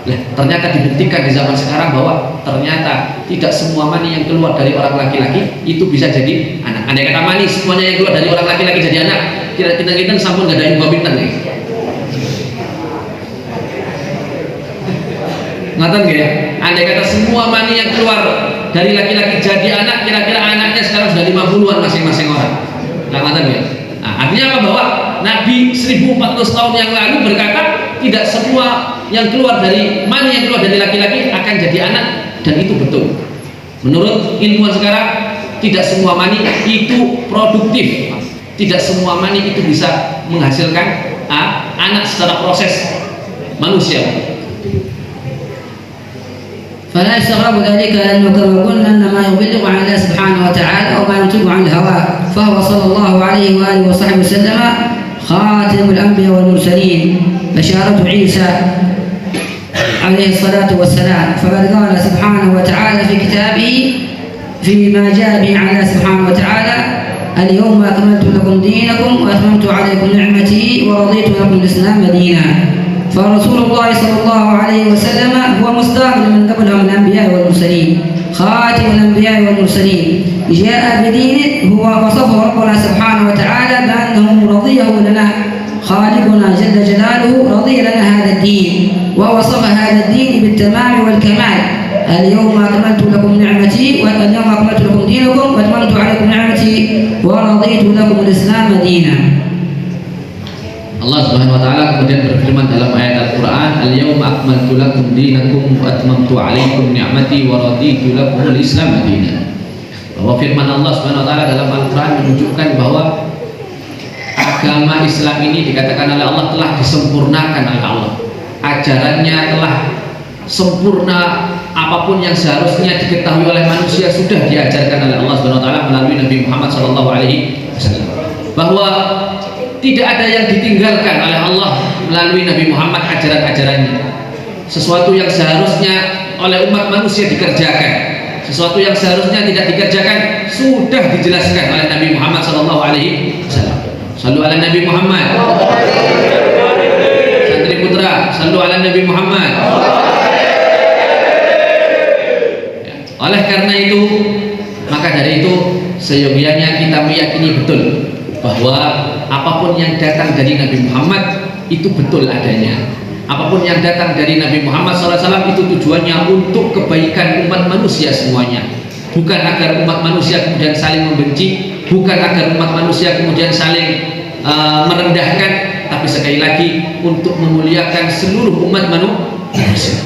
Nah, ternyata dibuktikan di zaman sekarang bahwa ternyata tidak semua mani yang keluar dari orang laki-laki itu bisa jadi anak. Andai kata mani semuanya yang keluar dari orang laki-laki jadi anak, kita sampun gak ada yang pinter nih. Ngatan gak ya? Andai kata semua mani yang keluar dari laki-laki jadi anak, kira-kira anaknya sekarang sudah 50-an masing-masing orang. Ngatan gak? Nah, artinya apa? Bahwa Nabi 1400 tahun yang lalu berkata tidak semua yang keluar dari mani yang keluar dari laki-laki akan jadi anak, dan itu betul. Menurut ilmuwan sekarang, tidak semua mani itu produktif, tidak semua mani itu bisa menghasilkan anak secara proses manusia. فلا يستغرب ذلك لأنه كما قلنا أن ما يبلغ عن الله سبحانه وتعالى أو ما ينتج عن الهوى، فهو صلى الله عليه وآله وصحبه وسلم خاتم الأنبياء والمرسلين، بشارة عيسى عليه الصلاة والسلام. فقد قال سبحانه وتعالى في كتابه فيما جاء به عن الله سبحانه وتعالى: اليوم أكملت لكم دينكم وأتممت عليكم نعمتي ورضيت لكم الإسلام دينا. فرسول الله صلى الله عليه وسلم هو مصداق لمن قبله من الأنبياء والمرسلين، خاتم الأنبياء والمرسلين، جاء بدين هو وصفه ربنا سبحانه وتعالى بأنه رضيه لنا، خالقنا جل جلاله رضي لنا هذا الدين ووصف هذا الدين بالتمام والكمال. اليوم أكملت لكم نعمتي واليوم أكملت لكم دينكم وأتممت عليكم نعمتي ورضيت لكم الإسلام دينا. Allah Subhanahu wa Ta'ala kemudian berfirman dalam ayat Al-Quran, Al-yawma akmaltu lakum dinakum wa atmamtu alaikum ni'mati wa raditu lakum al-Islam dinan. Bahwa firman Allah Subhanahu wa Ta'ala dalam Al-Quran menunjukkan bahwa agama Islam ini dikatakan oleh Allah telah disempurnakan oleh Allah. Ajarannya telah sempurna, apapun yang seharusnya diketahui oleh manusia sudah diajarkan oleh Allah Subhanahu wa Ta'ala melalui Nabi Muhammad sallallahu alaihi wasallam. Bahwa tidak ada yang ditinggalkan oleh Allah melalui Nabi Muhammad ajaran-ajarannya. Sesuatu yang seharusnya oleh umat manusia dikerjakan, sesuatu yang seharusnya tidak dikerjakan sudah dijelaskan oleh Nabi Muhammad sallallahu alaihi wasallam. Sallu ala Nabi Muhammad. Santri putra, sallu ala Nabi Muhammad. Oleh karena itu, maka dari itu seyogianya kita meyakini betul bahwa apapun yang datang dari Nabi Muhammad itu betul adanya. Apapun yang datang dari Nabi Muhammad SAW itu tujuannya untuk kebaikan umat manusia semuanya. Bukan agar umat manusia kemudian saling membenci, bukan agar umat manusia kemudian saling merendahkan, tapi sekali lagi untuk memuliakan seluruh umat manusia.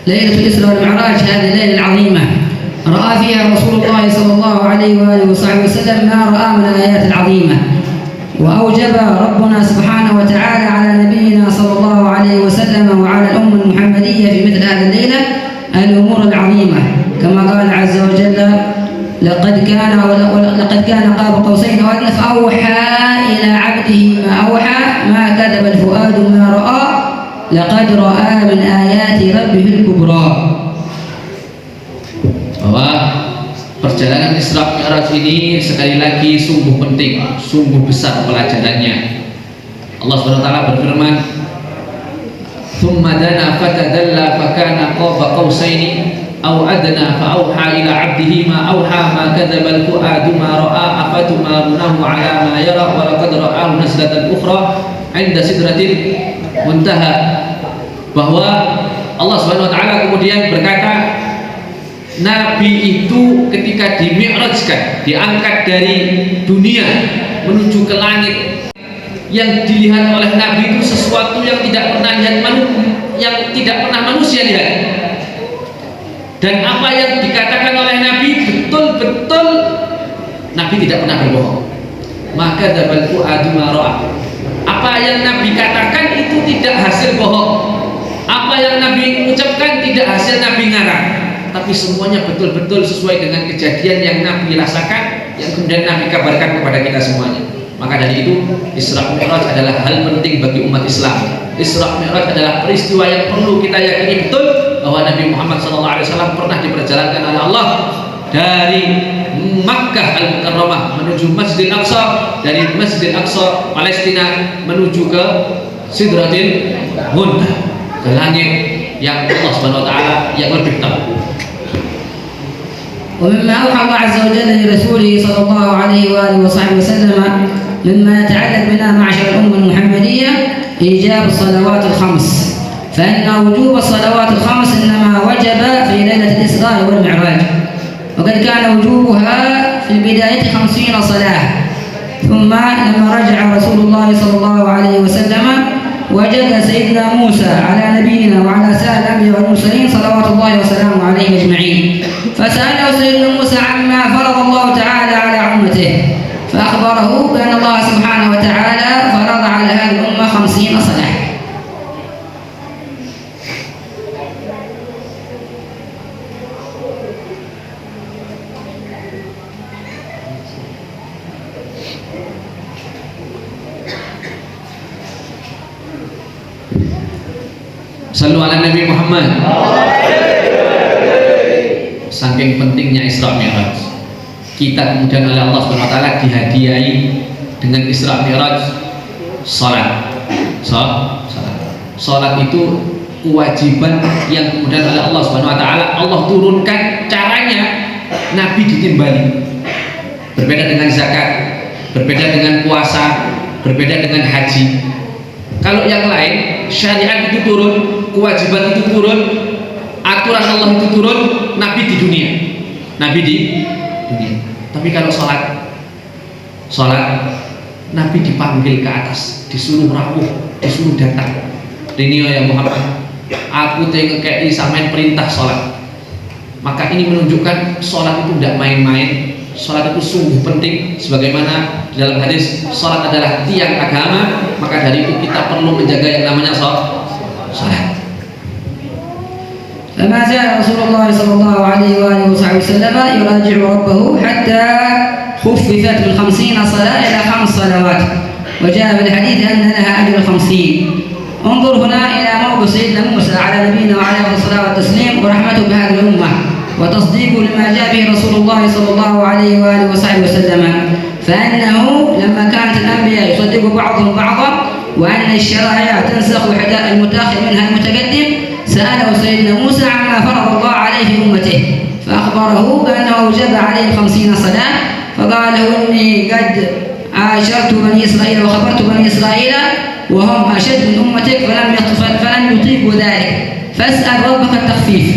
ليلة الإسراء والمعراج هذه الليلة العظيمة رأى فيها رسول الله صلى الله عليه وآله وصحبه وسلم ما رأى من الآيات العظيمة، وأوجب ربنا سبحانه وتعالى على نبينا صلى الله عليه وسلم وعلى الأمة المحمدية في مثل هذه الليلة الأمور العظيمة، كما قال عز وجل: لقد كان قاب قوسين أو أدنى فأوحى إلى عبده ما أوحى ما كذب الفؤاد ما رأى لقد رأى من آيات ربه الكبرى. Bahwa perjalanan Isra Mi'raj ini sekali lagi sungguh penting, sungguh besar pelajarannya. Allah SWT berfirman, "Tsumma dana fatadalla fakana qaba qausaini أو أدنى فأوحى إلى عبده ما أوحى ما كذب الفؤاد ما رأى أفتمارونه على ما يرى ولقد رآه نزلة أخرى عند سدرة منتهى. Bahwa Allah Subhanahu wa taala kemudian berkata, Nabi itu ketika dimi'rajkan, diangkat dari dunia menuju ke langit, yang dilihat oleh Nabi itu sesuatu yang tidak pernah manusia lihat. Dan apa yang dikatakan oleh Nabi betul-betul Nabi tidak pernah berbohong. Maka dzabal fuadu ma ra'a. Apa yang Nabi katakan itu tidak hasil bohong. Apa yang Nabi ucapkan tidak hasil Nabi ngarang, tapi semuanya betul-betul sesuai dengan kejadian yang Nabi rasakan, yang kemudian Nabi kabarkan kepada kita semuanya. Maka dari itu Isra Mi'raj adalah hal penting bagi umat Islam. Isra Mi'raj adalah peristiwa yang perlu kita yakini betul bahwa Nabi Muhammad SAW pernah diperjalankan oleh Allah dari Makkah Al-Mukarramah menuju Masjidil Aqsa, dari Masjidil Aqsa Palestina menuju ke Sidratil Muntaha, ke langit yang Allah Subhanahu wa taala yang lebih tahu. ومما أوحى الله عز وجل لرسوله صلى الله عليه وآله وصحبه وسلم مما يتعلق بنا معشر الأمة المحمدية إيجاب الصلوات الخمس، فإن وجوب الصلوات الخمس إنما وجب في ليلة الإسراء والمعراج، وقد كان وجوبها في البداية 50 صلاة، ثم لما رجع رسول الله صلى الله عليه وسلم وجد سيدنا موسى على نبينا وعلى سائر الأنبياء والمرسلين صلوات الله وسلامه عليه أجمعين، فسأله سيدنا موسى عما فرض الله تعالى على أمته، فأخبره بأن الله سبحانه وتعالى فرض على هذه الأمة 50 صلاة. Sallu ala Nabi Muhammad. Saking pentingnya Isra Mi'raj, kita kemudian oleh Allah Subhanahu wa taala dihadiahi dengan Isra Mi'raj salat. Salat itu kewajiban yang kemudian oleh Allah Subhanahu wa taala Allah turunkan caranya Nabi ditimbali. Berbeda dengan zakat, berbeda dengan puasa, berbeda dengan haji. Kalau yang lain syariat itu turun, kewajiban itu turun, aturan Allah itu turun, Nabi di dunia. Tapi kalau sholat Nabi dipanggil ke atas, disuruh rawuh, disuruh datang. Ini ya Muhammad, aku ngekei sampean perintah sholat. Maka ini menunjukkan sholat itu tidak main-main. Sholat itu sungguh penting, sebagaimana di dalam hadis sholat adalah tiang agama. Maka dari itu kita perlu menjaga yang namanya sholat. فما زال رسول الله صلى الله عليه وآله وصحبه وسلم يراجع ربه حتى خففت من 50 صلاة إلى 5 صلوات، وجاء بالحديث أن لها أجر 50. انظر هنا إلى موقف سيدنا موسى على نبينا وعليه الصلاة والتسليم ورحمته بهذه الأمة وتصديق لما جاء به رسول الله صلى الله عليه وآله وصحبه وسلم، فأنه لما كانت الأنبياء يصدق بعضهم بعضا وأن الشرائع تنسخ المتأخر منها المتقدم، سأله سيدنا موسى عما فرض الله عليه في أمته، فأخبره بأنه أوجب عليه 50 صلاة، فقال له إني قد عاشرت بني إسرائيل وخبرت بني إسرائيل وهم أشد من أمتك فلم يطيقوا ذلك، فاسأل ربك التخفيف.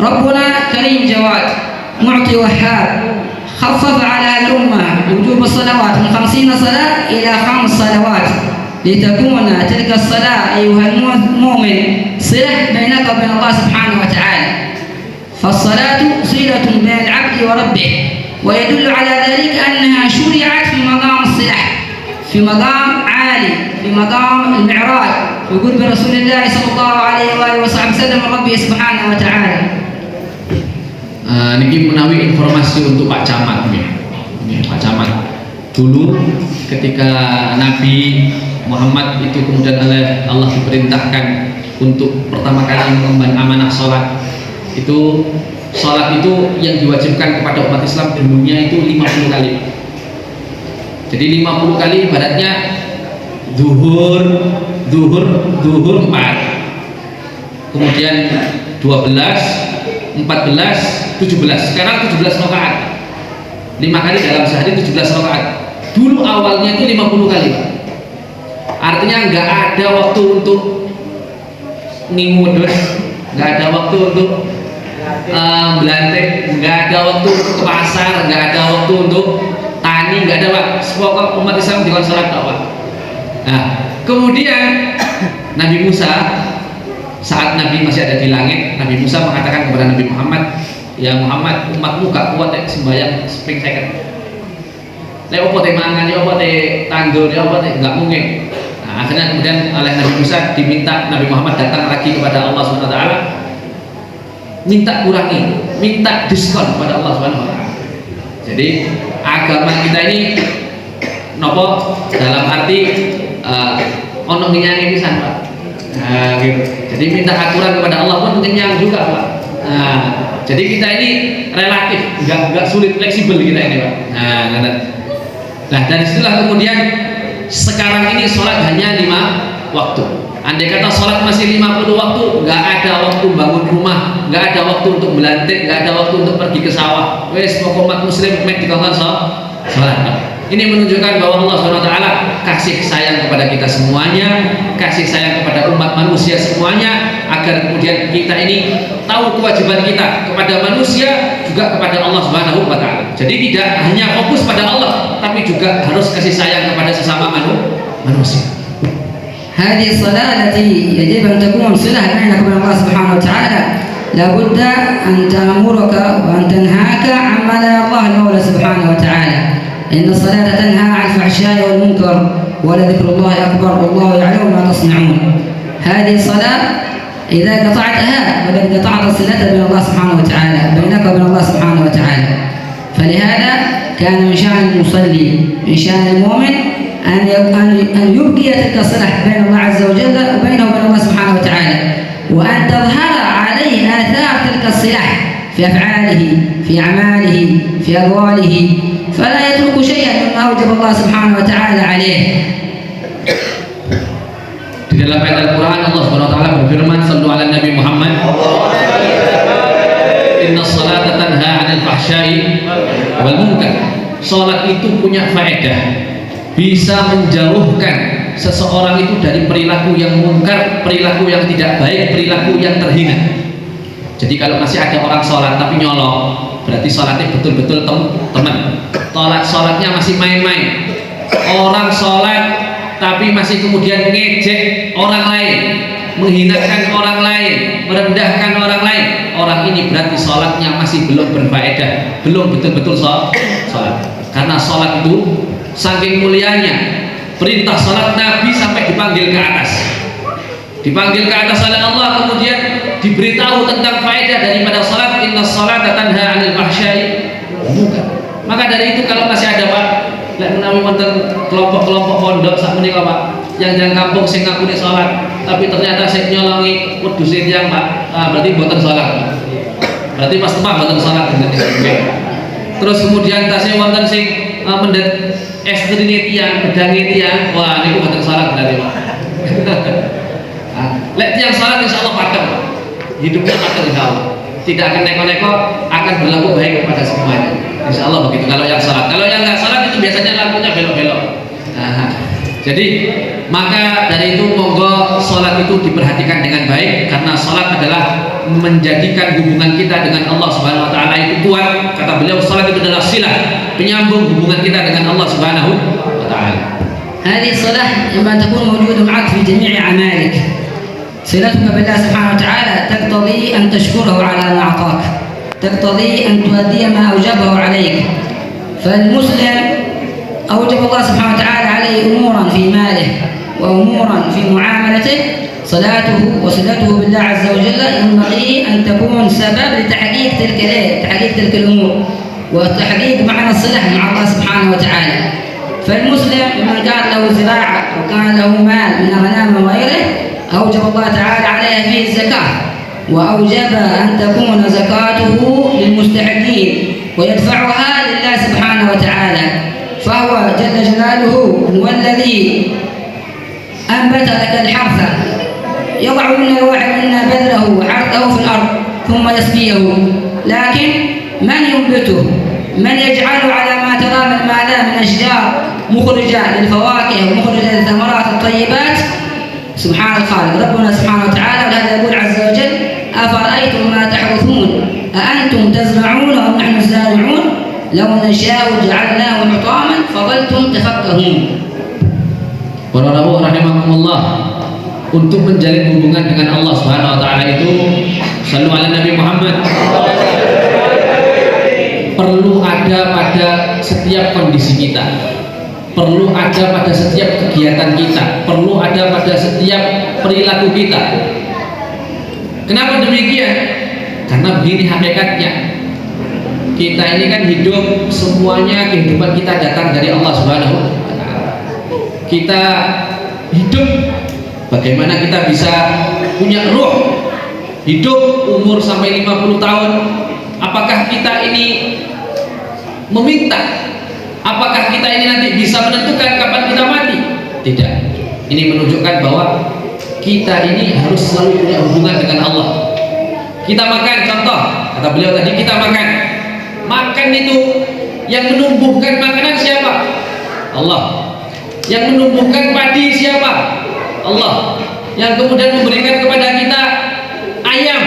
ربنا كريم جواد معطي وهاب، خفف على الأمة وجوب الصلوات من 50 صلاة إلى 5 صلوات، لتكون تلك الصلاة أيها المؤمن صلة بينك وبين الله سبحانه وتعالى. فالصلاة صلة بين العبد وربه، ويدل على ذلك أنها شرعت في مقام الصلة، في مقام عالي، في مقام المعراج، وقرب رسول الله صلى الله عليه وآله وسلم ربه سبحانه وتعالى. Niki menawi informasi untuk Pak Camat Pak Camat. Dulu ketika Nabi Muhammad itu kemudian oleh Allah diperintahkan untuk pertama kali mengemban amanah sholat, itu sholat itu yang diwajibkan kepada umat Islam di dunia itu 50 kali. Jadi 50 kali ibaratnya zuhur 4, kemudian 12, 14, 17. Sekarang 17 rakaat. 5 kali dalam sehari 17 rakaat. Dulu awalnya itu 50 kali, Pak. Artinya nggak ada waktu untuk ngimudut, nggak ada waktu untuk belantik, nggak ada waktu untuk ke pasar, nggak ada waktu untuk tani, nggak ada, Pak. Semua umat Islam dengan sholat, Pak. Nah, kemudian Nabi Musa, saat Nabi masih ada di langit, Nabi Musa mengatakan kepada Nabi Muhammad, ya Muhammad, umatmu gak kuat sembahyang spring second. Lek opo te mangan, ya opo te tandur, ya opo te nggak mungkin. Nah, akhirnya kemudian oleh Nabi Musa diminta, Nabi Muhammad datang lagi kepada Allah SWT, minta kurangi, minta diskon kepada Allah SWT. Jadi agama kita ini nopo dalam arti ono ngenyangi pisan, Pak. Nah, gitu. Jadi minta aturan kepada Allah pun kenyang juga, Pak. Nah, jadi kita ini relatif, nggak sulit, fleksibel kita ini, Pak. Nah, dari situlah kemudian sekarang ini sholat hanya 5 waktu. Andai kata sholat masih 50 waktu, nggak ada waktu bangun rumah, nggak ada waktu untuk belantik, nggak ada waktu untuk pergi ke sawah. Wes pokok umat muslim mek dikongkon sholat. Ini menunjukkan bahwa Allah SWT kasih sayang kepada kita semuanya, kasih sayang kepada umat manusia semuanya, agar kemudian kita ini tahu kewajiban kita kepada manusia, juga kepada Allah SWT. Jadi tidak hanya fokus pada Allah, tapi juga harus kasih sayang kepada sesama manusia. هذه الصلاة التي يجب أن تكون صلة بينك وبين الله سبحانه وتعالى لابد أن تأمرك وأن تنهاك عما لا يرضاه المولى سبحانه وتعالى. إن الصلاة تنهى عن الفحشاء والمنكر ولذكر الله أكبر والله يعلم ما تصنعون. هذه الصلاة إذا قطعتها فقد قطعت الصلة بين الله سبحانه وتعالى، بينك وبين الله سبحانه وتعالى. فلهذا كان من شأن المصلي، من شأن المؤمن أن يبقي تلك الصلة بين الله عز وجل وبينه وبين الله سبحانه وتعالى، وأن تظهر عليه آثار تلك الصلة في أفعاله، في أعماله، في أقواله، فلا يترك شيئا مما أوجب الله سبحانه وتعالى عليه. Di dalam ayat Al-Quran Allah SWT berfirman, sallu ala Nabi Muhammad, inna salata tanha 'anil fahsya'i wal munkar. Salat itu punya faedah, bisa menjauhkan seseorang itu dari perilaku yang mungkar, perilaku yang tidak baik, perilaku yang terhina. Jadi kalau masih ada orang sholat tapi nyolong, berarti sholatnya betul-betul teman. Sholatnya masih main-main. Orang sholat tapi masih kemudian ngejek orang lain, menghinakan orang lain, merendahkan orang lain. Orang ini berarti sholatnya masih belum berfaedah, belum betul-betul sholat. Karena sholat itu saking mulianya, perintah salat Nabi sampai dipanggil ke atas. Dipanggil ke atas oleh Allah, kemudian diberitahu tentang faedah daripada salat, inna salata tanha 'anil fahsya'i wal munkar. Maka dari itu kalau masih ada, Pak, lek menawi wonten kelompok-kelompok pondok sak menika, Pak, yang jang kampung sing ngakune salat, tapi ternyata sing nyolongi wedhus tiyang, Pak, berarti mboten salat, Pak. Berarti pas tepak mboten salat. Terus kemudian tasih wonten sing mendet estrini tiang, bedangi tiang, wah ini bukan salat berarti, Pak. Lek tiang salat insya Allah pakem, Pak. Hidupnya pakem insya Allah. Tidak akan neko-neko, akan berlaku baik kepada semuanya. Insya Allah begitu. Kalau yang salat, kalau yang nggak salat itu biasanya lakunya belok-belok. Jadi maka dari itu monggo salat itu diperhatikan dengan baik, karena salat adalah menjadikan hubungan kita dengan Allah Subhanahu Wa Taala itu kuat. Kata beliau, salat itu adalah silah, penyambung hubungan kita dengan Allah Subhanahu Wa Taala. هذه الصلاة ينبغي أن تكون موجودة معك في جميع أعمالك. صلتك بالله سبحانه وتعالى تقتضي أن تشكره على ما أعطاك، تقتضي أن تؤدي ما أوجبه عليك. فالمسلم أوجب الله سبحانه وتعالى عليه أمورا في ماله وأمورا في معاملته، صلاته وصلته بالله عز وجل ينبغي أن تكون سبب لتحقيق تلك الأمور وتحقيق معنى الصلة مع الله سبحانه وتعالى. فالمسلم من كان له زراعة وكان له مال من الغنم وغيره أوجب الله تعالى عليه فيه الزكاة، وأوجب أن تكون زكاته للمستحقين ويدفعها لله سبحانه وتعالى. فهو جل جلاله هو الذي أنبت لك الحرث، يضع منا الواحد منا بذره وحرثه في الأرض، ثم يسقيه، لكن من ينبته؟ من يجعله على ما ترى من ماذا من أشجار مخرجة للفواكه ومخرجة للثمرات الطيبات؟ سبحان الخالق ربنا سبحانه وتعالى. ولهذا يقول عز وجل: أفرأيتم ما تحرثون أأنتم تزرعون أم نحن الزارعون لو نشاء جعلناه حطاما فظلتم تفكهون. Para rawuh rahimakumullah, untuk menjalin hubungan dengan Allah Subhanahu wa taala itu shallu ala Nabi Muhammad, perlu ada pada setiap kondisi kita, perlu ada pada setiap kegiatan kita, perlu ada pada setiap perilaku kita. Kenapa demikian? Karena begini hakikatnya, kita ini kan hidup, semuanya kehidupan kita datang dari Allah Subhanahu wa taala. Kita hidup, bagaimana kita bisa punya ruh, hidup umur sampai 50 tahun. Apakah kita ini meminta? Apakah kita ini nanti bisa menentukan kapan kita mati? Tidak. Ini menunjukkan bahwa kita ini harus selalu punya hubungan dengan Allah. Kita makan, contoh kata beliau tadi, kita makan. Makan itu yang menumbuhkan makanan siapa? Allah. Yang menumbuhkan padi siapa? Allah. Yang kemudian memberikan kepada kita ayam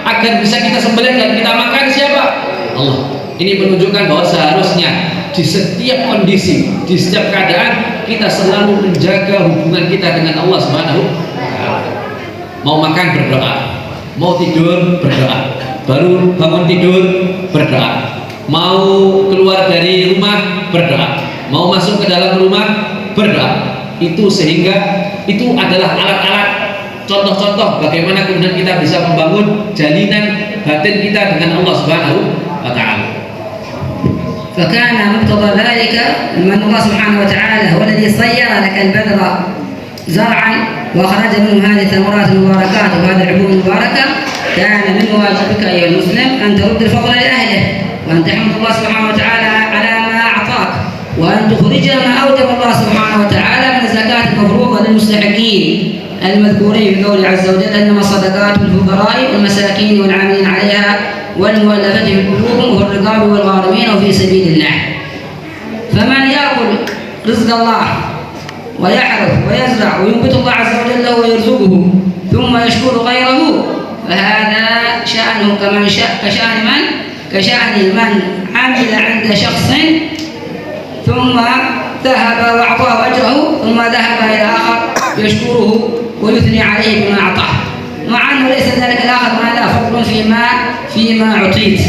agar bisa kita sembelih dan kita makan siapa? Allah. Ini menunjukkan bahwa seharusnya di setiap kondisi, di setiap keadaan kita selalu menjaga hubungan kita dengan Allah Subhanahu wa taala. Mau makan berdoa, mau tidur berdoa, baru bangun tidur berdoa, mau keluar dari rumah berdoa, mau masuk ke dalam rumah berdoa. Itu sehingga itu adalah alat-alat, contoh-contoh bagaimana kemudian kita bisa membangun jalinan batin kita dengan Allah Subhanahu wa taala. فكان مقتضى ذلك من الله سبحانه وتعالى هو الذي صير لك البذر زرعا وأخرج منه هذه الثمرات المباركات وهذه الحبوب المباركة. كان من واجبك أيها المسلم أن ترد الفضل لأهله، وأن تحمد الله سبحانه وتعالى على ما أعطاك، وأن تخرج ما أوجب الله سبحانه وتعالى من الزكاة المفروضة للمستحقين المذكورين في قوله عز وجل: إنما الصدقات للفقراء والمساكين والعاملين عليها والمؤلفة في قلوبهم وفي الرقاب والغارمين وفي سبيل الله. فمن يأكل رزق الله ويحرث ويزرع وينبت الله عز وجل ويرزقه ثم يشكر غيره فهذا شأنه كشأن من عمل عند شخص ثم ذهب وأعطاه أجره ثم ذهب إلى آخر يشكره ويثني عليه بما أعطاه، مع أنه ليس ذلك الآخر ما لا فضل فيما أعطيت.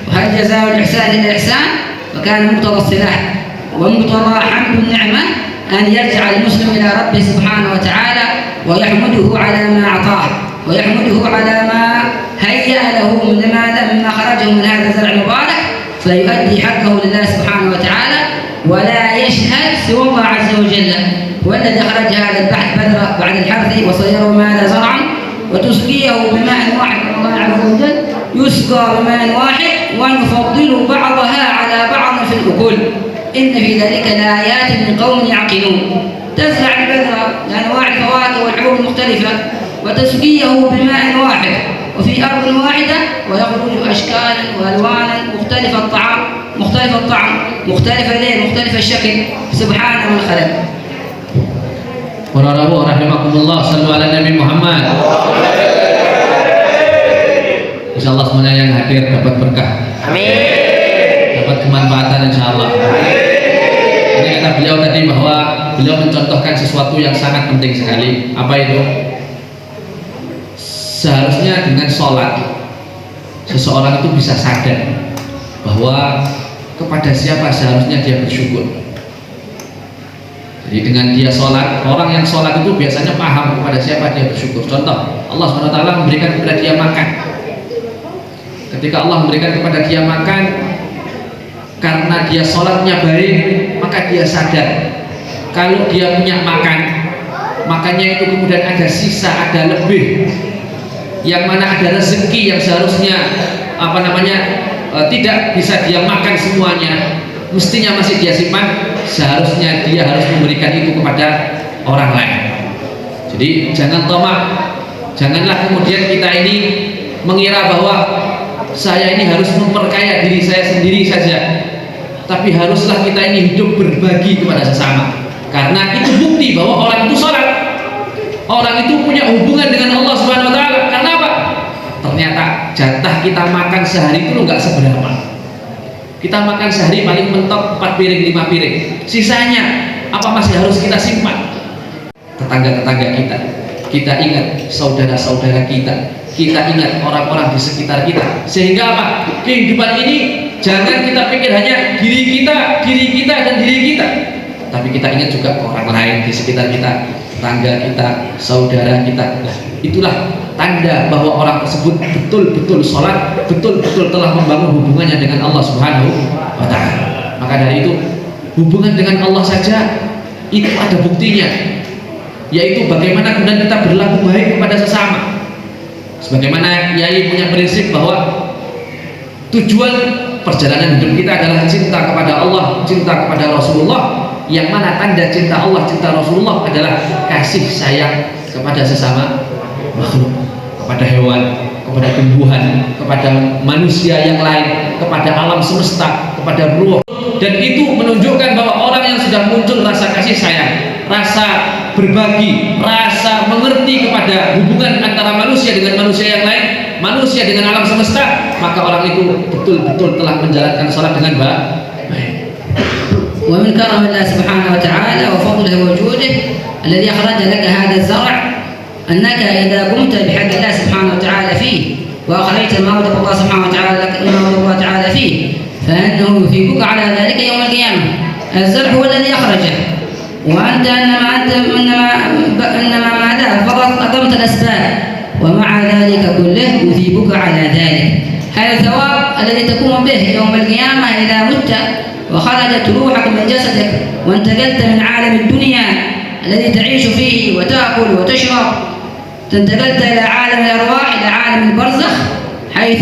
وهل جزاء الإحسان إلا الإحسان؟ فكان مقتضى الصلاح ومقتضى حمد النعمة أن يرجع المسلم إلى ربه سبحانه وتعالى ويحمده على ما أعطاه، ويحمده على ما هيأ له من ماذا مما خرجه من هذا الزرع المبارك، فيؤدي حقه لله سبحانه وتعالى ولا يشهد سوى الله عز وجل. والذي أخرج هذا البحث بذرة بعد الحرث وصيره ماذا زرعا وتسقيه بماء واحد، الله عز وجل يسقى بماء واحد ونفضل بعضها على بعض في الأكل. إن في ذلك لآيات لقوم يعقلون. تزرع البذرة لأنواع الفواكه والحبوب المختلفة وتسقيه بماء واحد وفي أرض واحدة ويخرج أشكالا وألوانا مختلف الطعام مختلف الليل مختلف الشكل، سبحان من خلق. Para rawuh rahimakumullah, shallu ala Nabi Muhammad. Insyaallah semuanya yang hadir dapat berkah. Amin. Dapat kemanfaatan insyaallah. Ini kata beliau tadi bahwa beliau mencontohkan sesuatu yang sangat penting sekali. Apa itu? Seharusnya dengan sholat seseorang itu bisa sadar bahwa kepada siapa seharusnya dia bersyukur. Jadi dengan dia sholat, orang yang sholat itu biasanya paham kepada siapa dia bersyukur. Contoh, Allah SWT memberikan kepada dia makan. Ketika Allah memberikan kepada dia makan, karena dia sholatnya baik, maka dia sadar kalau dia punya makan, makannya itu kemudian ada sisa, ada lebih, yang mana ada rezeki yang seharusnya tidak bisa dia makan semuanya, mestinya masih dia simpan, seharusnya dia harus memberikan itu kepada orang lain. Jadi jangan tamak, janganlah kemudian kita ini mengira bahwa saya ini harus memperkaya diri saya sendiri saja, tapi haruslah kita ini hidup berbagi kepada sesama, karena itu bukti bahwa orang itu sholat, orang itu punya hubungan dengan Allah Subhanahu Wa Taala. Karena apa? Ternyata jatah kita makan sehari itu nggak seberapa. Kita makan sehari paling mentok 4 piring 5 piring, sisanya apa masih harus kita simpan? Tetangga-tetangga kita ingat saudara-saudara kita ingat orang-orang di sekitar kita, sehingga apa? Kehidupan ini jangan kita pikir hanya diri kita dan diri kita, tapi kita ingat juga orang lain di sekitar kita, tetangga kita, saudara kita. Nah, itulah tanda bahwa orang tersebut betul-betul sholat, betul-betul telah membangun hubungannya dengan Allah Subhanahu wa Ta'ala. Maka dari itu, hubungan dengan Allah saja itu ada buktinya, yaitu bagaimana kemudian kita berlaku baik kepada sesama. Sebagaimana Yai punya prinsip bahwa tujuan perjalanan hidup kita adalah cinta kepada Allah, cinta kepada Rasulullah, yang mana tanda cinta Allah, cinta Rasulullah adalah kasih sayang kepada sesama makhluk, kepada hewan, kepada tumbuhan, kepada manusia yang lain, kepada alam semesta, kepada ruh. Dan itu menunjukkan bahwa orang yang sudah muncul rasa kasih sayang, rasa berbagi, rasa mengerti kepada hubungan antara manusia dengan manusia yang lain, manusia dengan alam semesta, maka orang itu betul-betul telah menjalankan salat dengan baik. ومن كرم الله سبحانه وتعالى وفضله وجوده الذي أخرج لك هذا الزرع أنك إذا قمت بحق الله سبحانه وتعالى فيه وأخرجت ما وجب الله سبحانه وتعالى لك ما وجب الله تعالى فيه فإنه يثيبك على ذلك يوم القيامة. الزرع هو الذي أخرجه، وأنت إنما ماذا فقط أقمت الأسباب، ومع ذلك كله يثيبك على ذلك. هذا الثواب الذي تقوم به يوم القيامة إذا مت وخرجت روحك من جسدك وانتقلت من عالم الدنيا الذي تعيش فيه وتأكل وتشرب، انتقلت إلى عالم الأرواح، إلى عالم البرزخ، حيث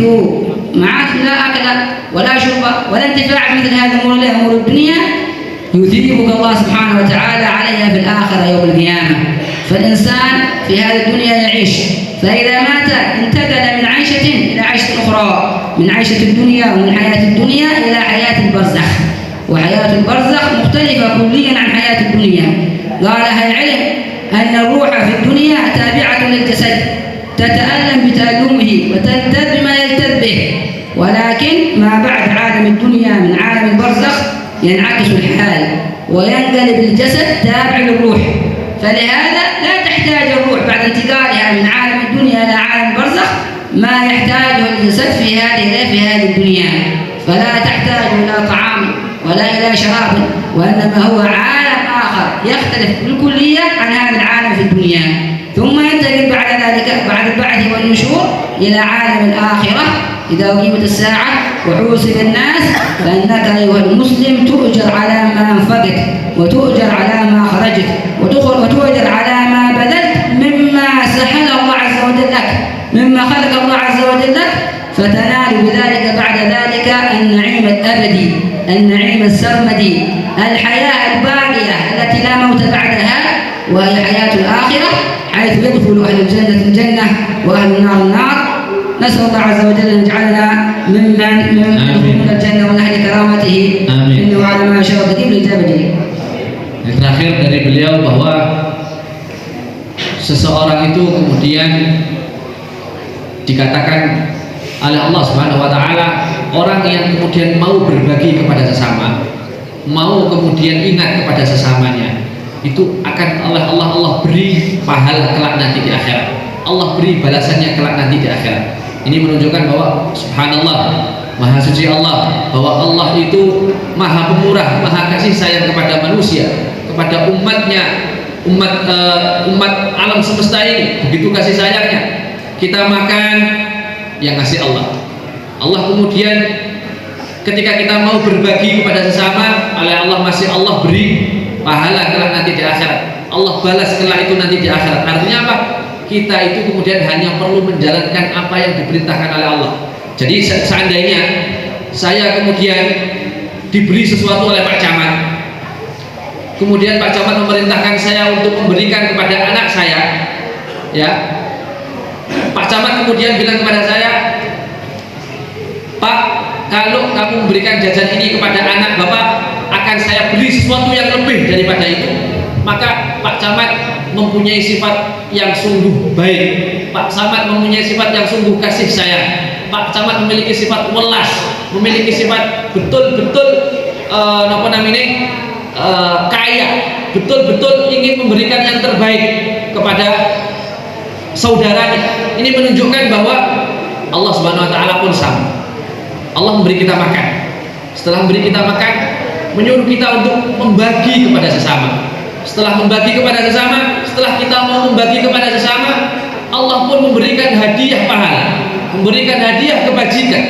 معك لا أكل ولا شرب ولا انتفاع مثل هذه أمور الدنيا، يثيبك الله سبحانه وتعالى عليها في الآخرة يوم القيامة. فالإنسان في هذه الدنيا يعيش، فإذا مات انتقل من عيشة إلى عيشة أخرى، من عيشة الدنيا ومن حياة الدنيا إلى حياة البرزخ، وحياة البرزخ مختلفة كليا عن حياة الدنيا. قال أهل العلم أن الروح في الدنيا تابعة للجسد، تتألم بتألمه وتلتذ بما يلتذ به، ولكن ما بعد عالم الدنيا من عالم البرزخ ينعكس الحال وينقلب الجسد تابع للروح. فلهذا لا تحتاج الروح بعد انتقالها من عالم الدنيا إلى عالم البرزخ ما يحتاجه الجسد في هذه الدنيا، فلا تحتاج إلى طعام ولا إلى شراب، وإنما هو عالم آخر يختلف بالكلية عن هذا العالم في الدنيا، ثم ينتقل بعد ذلك بعد البعث والنشور إلى عالم الآخرة. إذا أقيمت الساعة وحوسب الناس فإنك أيها المسلم تؤجر على ما أنفقت، وتؤجر على ما خرجت، وتؤجر على ما بذلت مما سهل الله عز وجل لك، مما خلق الله عز وجل لك، فتنال بذلك بعد ذلك النعيم الأبدي، النعيم السرمدي، الحياة الباقية التي لا موت بعدها، وهي حياة الآخرة، حيث يدخل أهل الجنة الجنة وأهل النار النار. نسأل الله عز وجل أن يجعلنا ممن يدخلون الجنة ونهل كرامته، إنه على ما يشاء قدير الإجابة جديد. Yang terakhir dari beliau bahwa seseorang itu kemudian dikatakan oleh Allah Subhanahu wa Ta'ala orang yang kemudian mau berbagi kepada sesama, mau kemudian ingat kepada sesamanya, itu akan oleh Allah beri pahala kelak nanti di akhirat. Allah beri balasannya kelak nanti di akhirat. Ini menunjukkan bahwa subhanallah, maha suci Allah, bahwa Allah itu maha pemurah, maha kasih sayang kepada manusia, kepada umatnya, umat alam semesta ini. Begitu kasih sayangnya. Kita makan yang ngasih Allah. Allah kemudian ketika kita mau berbagi kepada sesama, oleh Allah masih Allah beri pahala kelak nanti di akhirat. Allah balas kelak itu nanti di akhirat. Artinya apa? Kita itu kemudian hanya perlu menjalankan apa yang diperintahkan oleh Allah. Jadi seandainya saya kemudian diberi sesuatu oleh Pak Camat, kemudian Pak Camat memerintahkan saya untuk memberikan kepada anak saya, ya, Pak Camat kemudian bilang kepada saya, Pak, kalau kamu memberikan jajan ini kepada anak Bapak, akan saya beli sesuatu yang lebih daripada itu. Maka Pak Camat mempunyai sifat yang sungguh baik. Pak Camat mempunyai sifat yang sungguh kasih sayang. Pak Camat memiliki sifat welas, memiliki sifat betul-betul kaya, betul-betul ingin memberikan yang terbaik kepada saudaranya. Ini menunjukkan bahwa Allah Subhanahu wa taala pun sama. Allah memberi kita makan. Setelah memberi kita makan, menyuruh kita untuk membagi kepada sesama. Setelah membagi kepada sesama, setelah kita mau membagi kepada sesama, Allah pun memberikan hadiah pahala, memberikan hadiah kebajikan.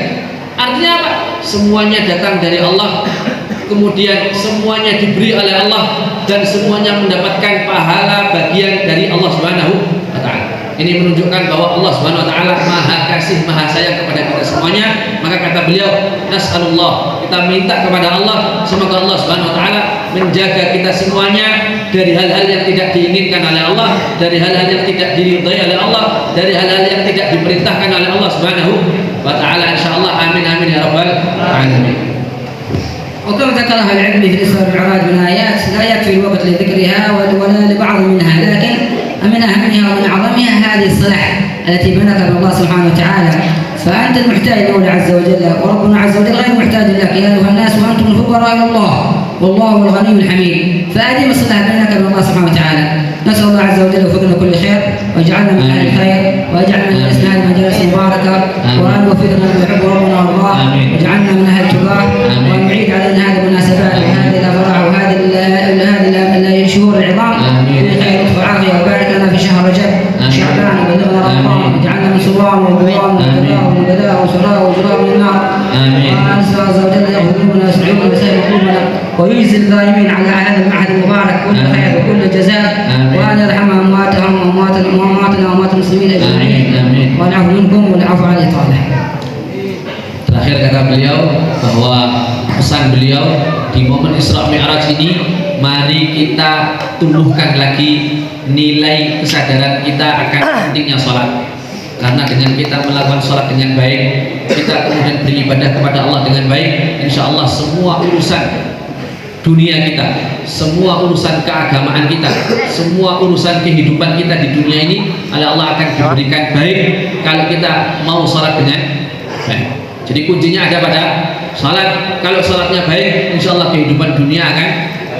Artinya apa? Semuanya datang dari Allah, kemudian semuanya diberi oleh Allah, dan semuanya mendapatkan pahala bagian dari Allah Subhanahu wa taala. Ini menunjukkan bahwa Allah Subhanahu wa taala Maha Kasih, Maha Sayang kepada kita semuanya. Maka kata beliau, nas'alullah, kita minta kepada Allah semoga Allah Subhanahu wa taala menjaga kita semuanya dari hal-hal yang tidak diinginkan oleh Allah, dari hal-hal yang tidak diridhai oleh Allah, dari hal-hal yang tidak diperintahkan oleh Allah Subhanahu wa taala, insyaallah. Amin amin ya rabbal alamin. وكما ذكرها العلم في الإسراء والمعراج من آيات لا يكفي الوقت لذكرها ولا لبعض منها، لكن من أهمها ومن أعظمها هذه الصلة التي بناك الله سبحانه وتعالى. فأنت المحتاج لله عز وجل، وربنا عز وجل غير محتاج لك. يا أيها الناس وأنتم الفقراء إلى الله والله هو الغني الحميد. فأدم الصلة بينك وبين الله سبحانه وتعالى. نسأل الله عز وجل وفقنا كل خير، واجعلنا من أهل الخير، واجعلنا من أسناد مجالس مباركة، وأن وفقنا ما يحب ربنا ويرضاه، واجعلنا من أهل التقاه، وأن يعيد علينا هذه المناسبات وهذه الأفراح وهذه الشهور العظام في خير وعافية، وبارك لنا في شهر رجب شعبان، وبلغنا رمضان، واجعلنا من صوام وقوام وقضاء وبلاء وشراء وجراء من النار. ونسأل الله عز وجل يغفر لنا ويسعدنا ويسهل قلوبنا، ويجزي الظالمين على هذا المعهد المبارك كل خير وكل جزاء، وأن يرحم أمواتهم وأمواتنا وأموات المسلمين أجمعين، والعفو منكم والعفو عن الإطالة. Terakhir kata beliau bahwa pesan beliau di momen Isra Mi'raj ini, mari kita tumbuhkan lagi nilai kesadaran kita akan pentingnya sholat. Karena dengan kita melakukan sholat dengan baik, kita kemudian beribadah kepada Allah dengan baik, insya Allah semua urusan dunia kita, semua urusan keagamaan kita, semua urusan kehidupan kita di dunia ini oleh Allah akan diberikan baik kalau kita mau sholat dengan baik. Jadi kuncinya ada pada sholat. Kalau sholatnya baik, insya Allah kehidupan dunia akan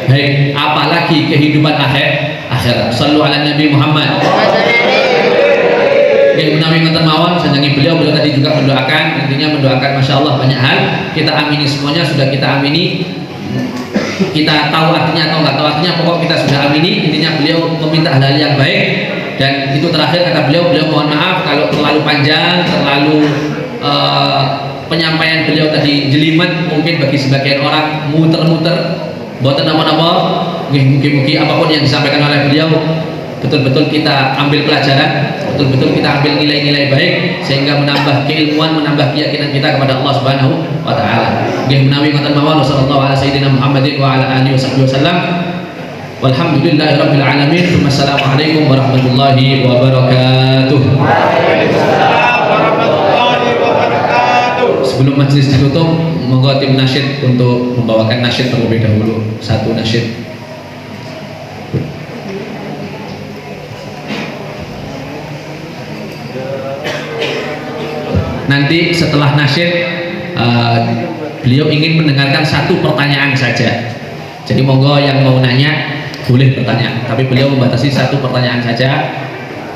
baik, apalagi kehidupan akhirat. Sallu ala Nabi Muhammad. Menawi ngoten mawon sanjangi beliau tadi juga mendoakan, intinya mendoakan, masya Allah banyak hal kita amini, semuanya sudah kita amini. Kita tahu artinya atau nggak tahu artinya, pokok kita sudah amini. Intinya beliau meminta hal-hal yang baik, dan itu terakhir kata beliau mohon maaf kalau terlalu panjang, terlalu penyampaian beliau tadi jelimet mungkin bagi sebagian orang, muter-muter buatan nama-nama. Mungkin apapun yang disampaikan oleh beliau betul-betul kita ambil pelajaran, betul-betul kita ambil nilai-nilai baik, sehingga menambah keilmuan, menambah keyakinan kita kepada Allah Subhanahu wa taala. Nggih menawi ngoten mawon, sallallahu ala sayyidina Muhammadin wa ala alihi wasallam. Walhamdulillahirabbil alamin. Wassalamualaikum warahmatullahi wabarakatuh. Sebelum majelis ditutup, monggo tim nasyid untuk membawakan nasyid terlebih dahulu, satu nasyid. Nanti setelah nasyid beliau ingin mendengarkan satu pertanyaan saja. Jadi monggo yang mau nanya boleh bertanya, tapi beliau membatasi satu pertanyaan saja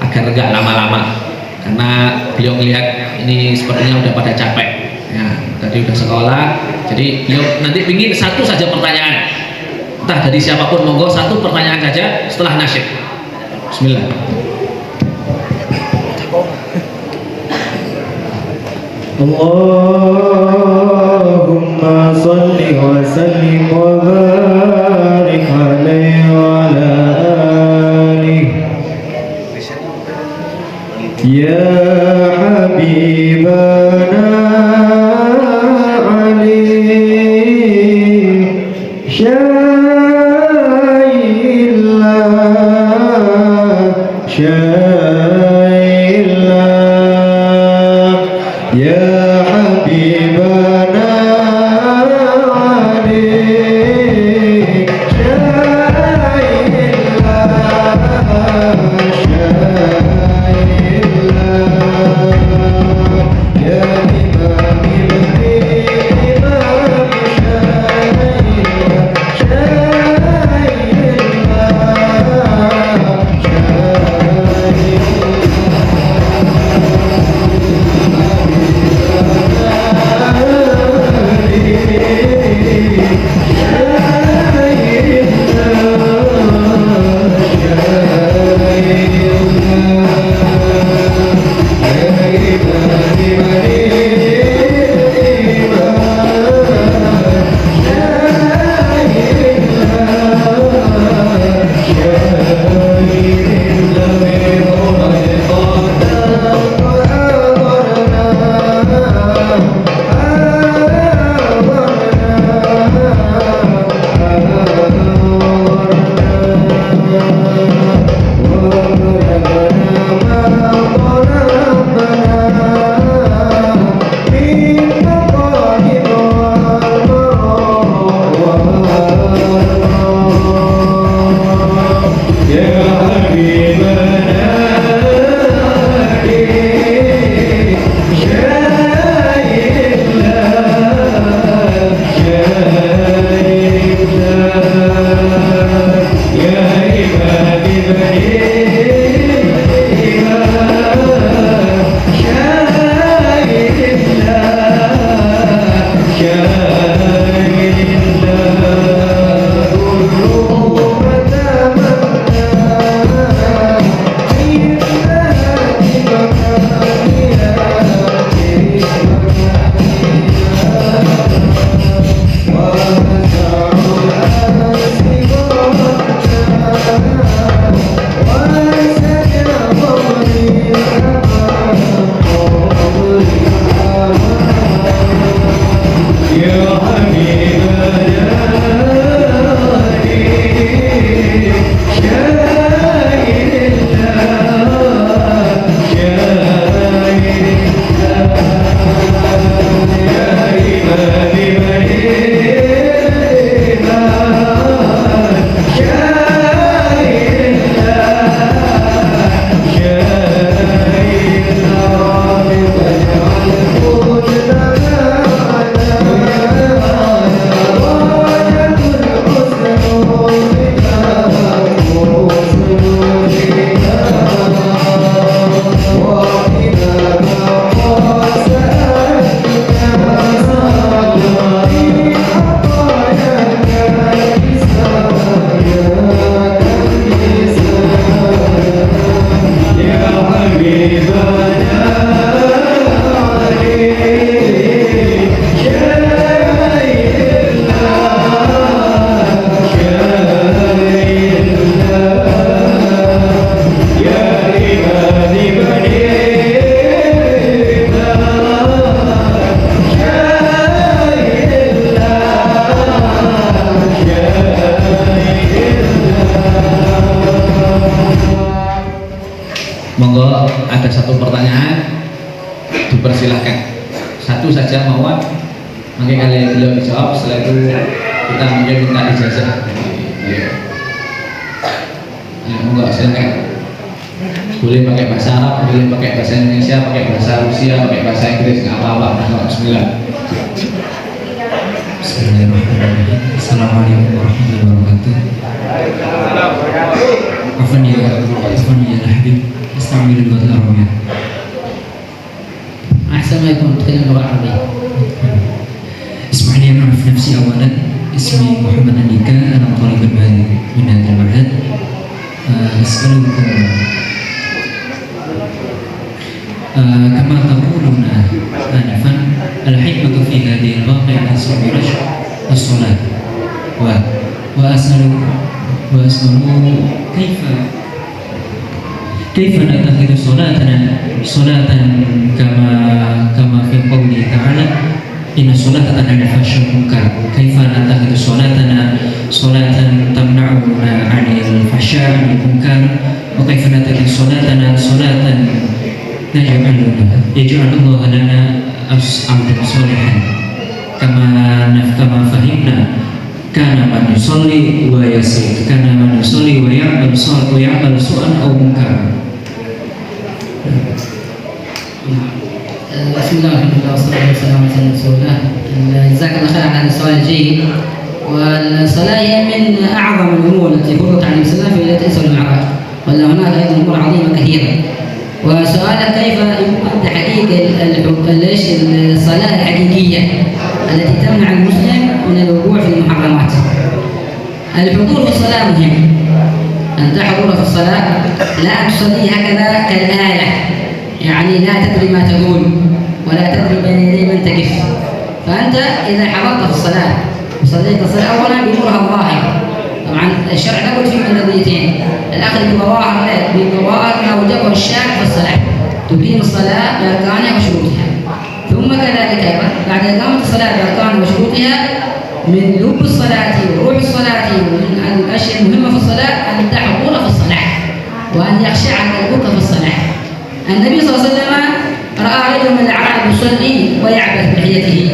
agar enggak lama-lama, karena beliau melihat ini sepertinya udah pada capek ya, tadi udah sekolah. Jadi beliau nanti ingin satu saja pertanyaan, entah dari siapapun, monggo satu pertanyaan saja setelah nasyid. Bismillah. Allahumma salli wa sallim wa barik alaihi wa ala alihi ya habibana Ali Syai'illah Monggo ada satu pertanyaan, dipersilahkan. Satu saja mawon. Mungkin kali beliau dijawab, setelah itu kita mungkin minta ijazah. Ya, monggo silakan. Boleh pakai bahasa Arab, boleh pakai bahasa Indonesia, pakai bahasa Rusia, pakai bahasa Inggris, nggak apa-apa. Bismillah. Bismillahirrahmanirrahim. Assalamualaikum warahmatullahi wabarakatuh. Afwan ya Habib. استعمل اللغة العربية. أحسن ما يكون تتكلم اللغة العربية. اسمح لي أن أعرف نفسي أولا. اسمي محمد أنيكا، أنا طالب من هذا المعهد. أسألكم كما تقولون آنفا الحكمة في هذه الواقعة الصلاة وأسأل كيف نتخذ صلاتنا صلاة كما في قوله تعالى إن الصلاة تنهى عن الفحشاء والمنكر. كيف نتخذ صلاتنا صلاة تمنعنا عن الفحشاء والمنكر، وكيف نتخذ صلاتنا صلاة يجعل الله لنا عبدا صالحا كما فهمنا. كان من يصلي ويسير، كان من يصلي ويعمل سوءا أو منكرا. بسم الله الحمد لله والصلاة والسلام على رسول الله. جزاك الله خير على هذا السؤال الجيد. والصلاة هي من أعظم الأمور التي فرضت على الإسلام في ليلة الإسراء والمعراج، ولا هناك أيضا أمور عظيمة كثيرة. وسؤالك كيف يمكن تحقيق الصلاة الحقيقية التي تمنع المسلم من الوقوع في المحرمات. الحضور في الصلاة مهم. أن تحضر في الصلاة، لا أن تصلي هكذا كالآلة، يعني لا تدري ما تقول ولا تدري بين يدي من تقف. فأنت إذا حضرت في الصلاة وصليت الصلاة أولا بنورها الظاهر. طبعا الشرع لابد فيه من قضيتين: الأخذ بظواهر ما أوجبه الشارع في الصلاة، تقيم الصلاة بأركانها وشروطها. ثم كذلك أيضا بعد إقامة الصلاة بأركانها وشروطها، من لب الصلاة وروح الصلاة ومن الأشياء المهمة في الصلاة أن تحضر في الصلاة وأن يخشع قلبك في الصلاة. النبي صلى الله عليه وسلم رأى رجل من الأعراب يصلي ويعبث بلحيته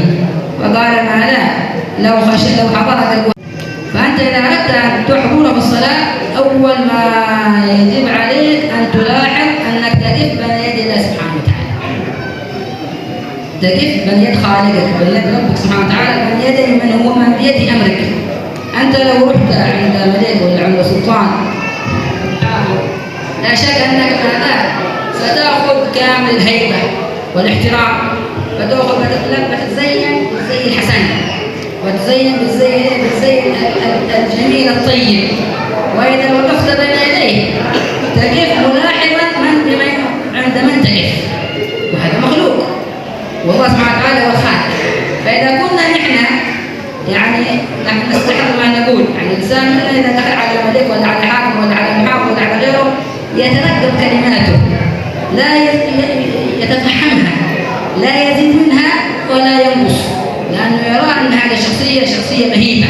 وقال: ما لا لو حضر قلبه. فأنت إذا أردت أن تحضر في الصلاة، أول ما يجب عليك أن تلاحظ أنك تقف بين يدي الله سبحانه وتعالى، تقف بين يد خالقك، بين يد ربك سبحانه وتعالى، بين يد من بيد أمرك. أنت لو رحت عند ملك ولا عند سلطان لا شك أنك ستأخذ كامل الهيبة والاحترام، فتأخذ وتتزين بالزي الحسن، وتزين بالزي الجميل الطيب. وإذا وقفت بين يديه تقف ملاحظا عند من تقف، وهذا مخلوق والله سبحانه وتعالى هو الخالق. فإذا كنا نحن نستحق ما نقول، يعني الإنسان إذا دخل على الملك ولا على الحاكم ولا على المحافظ ولا على غيره يترقب كلماته، لا يتفهمها، لا يزيد منها ولا ينقص، لأنه يرى أن هذه الشخصية شخصية مهيبة،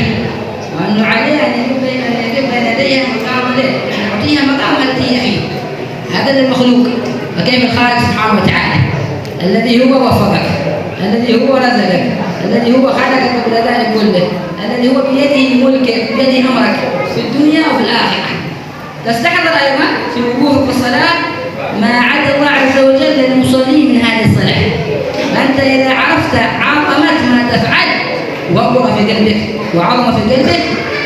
وأنه عليه أن يجب بين يديها مقام له، يعني يعطيها مقامها التي هي فيه. هذا المخلوق. فكيف الخالق سبحانه وتعالى الذي هو وفقك، الذي هو رزقك، الذي هو خلقك قبل ذلك كله، الذي هو بيده ملكك، بيده أمرك في الدنيا وفي الآخرة. تستحضر أيضا في وقوفك في الصلاة ما عد الله عز وجل للمصلين من هذه الصلاة. فأنت إذا عرفت عظمة ما تفعل وقر في قلبك وعظمة في قلبك،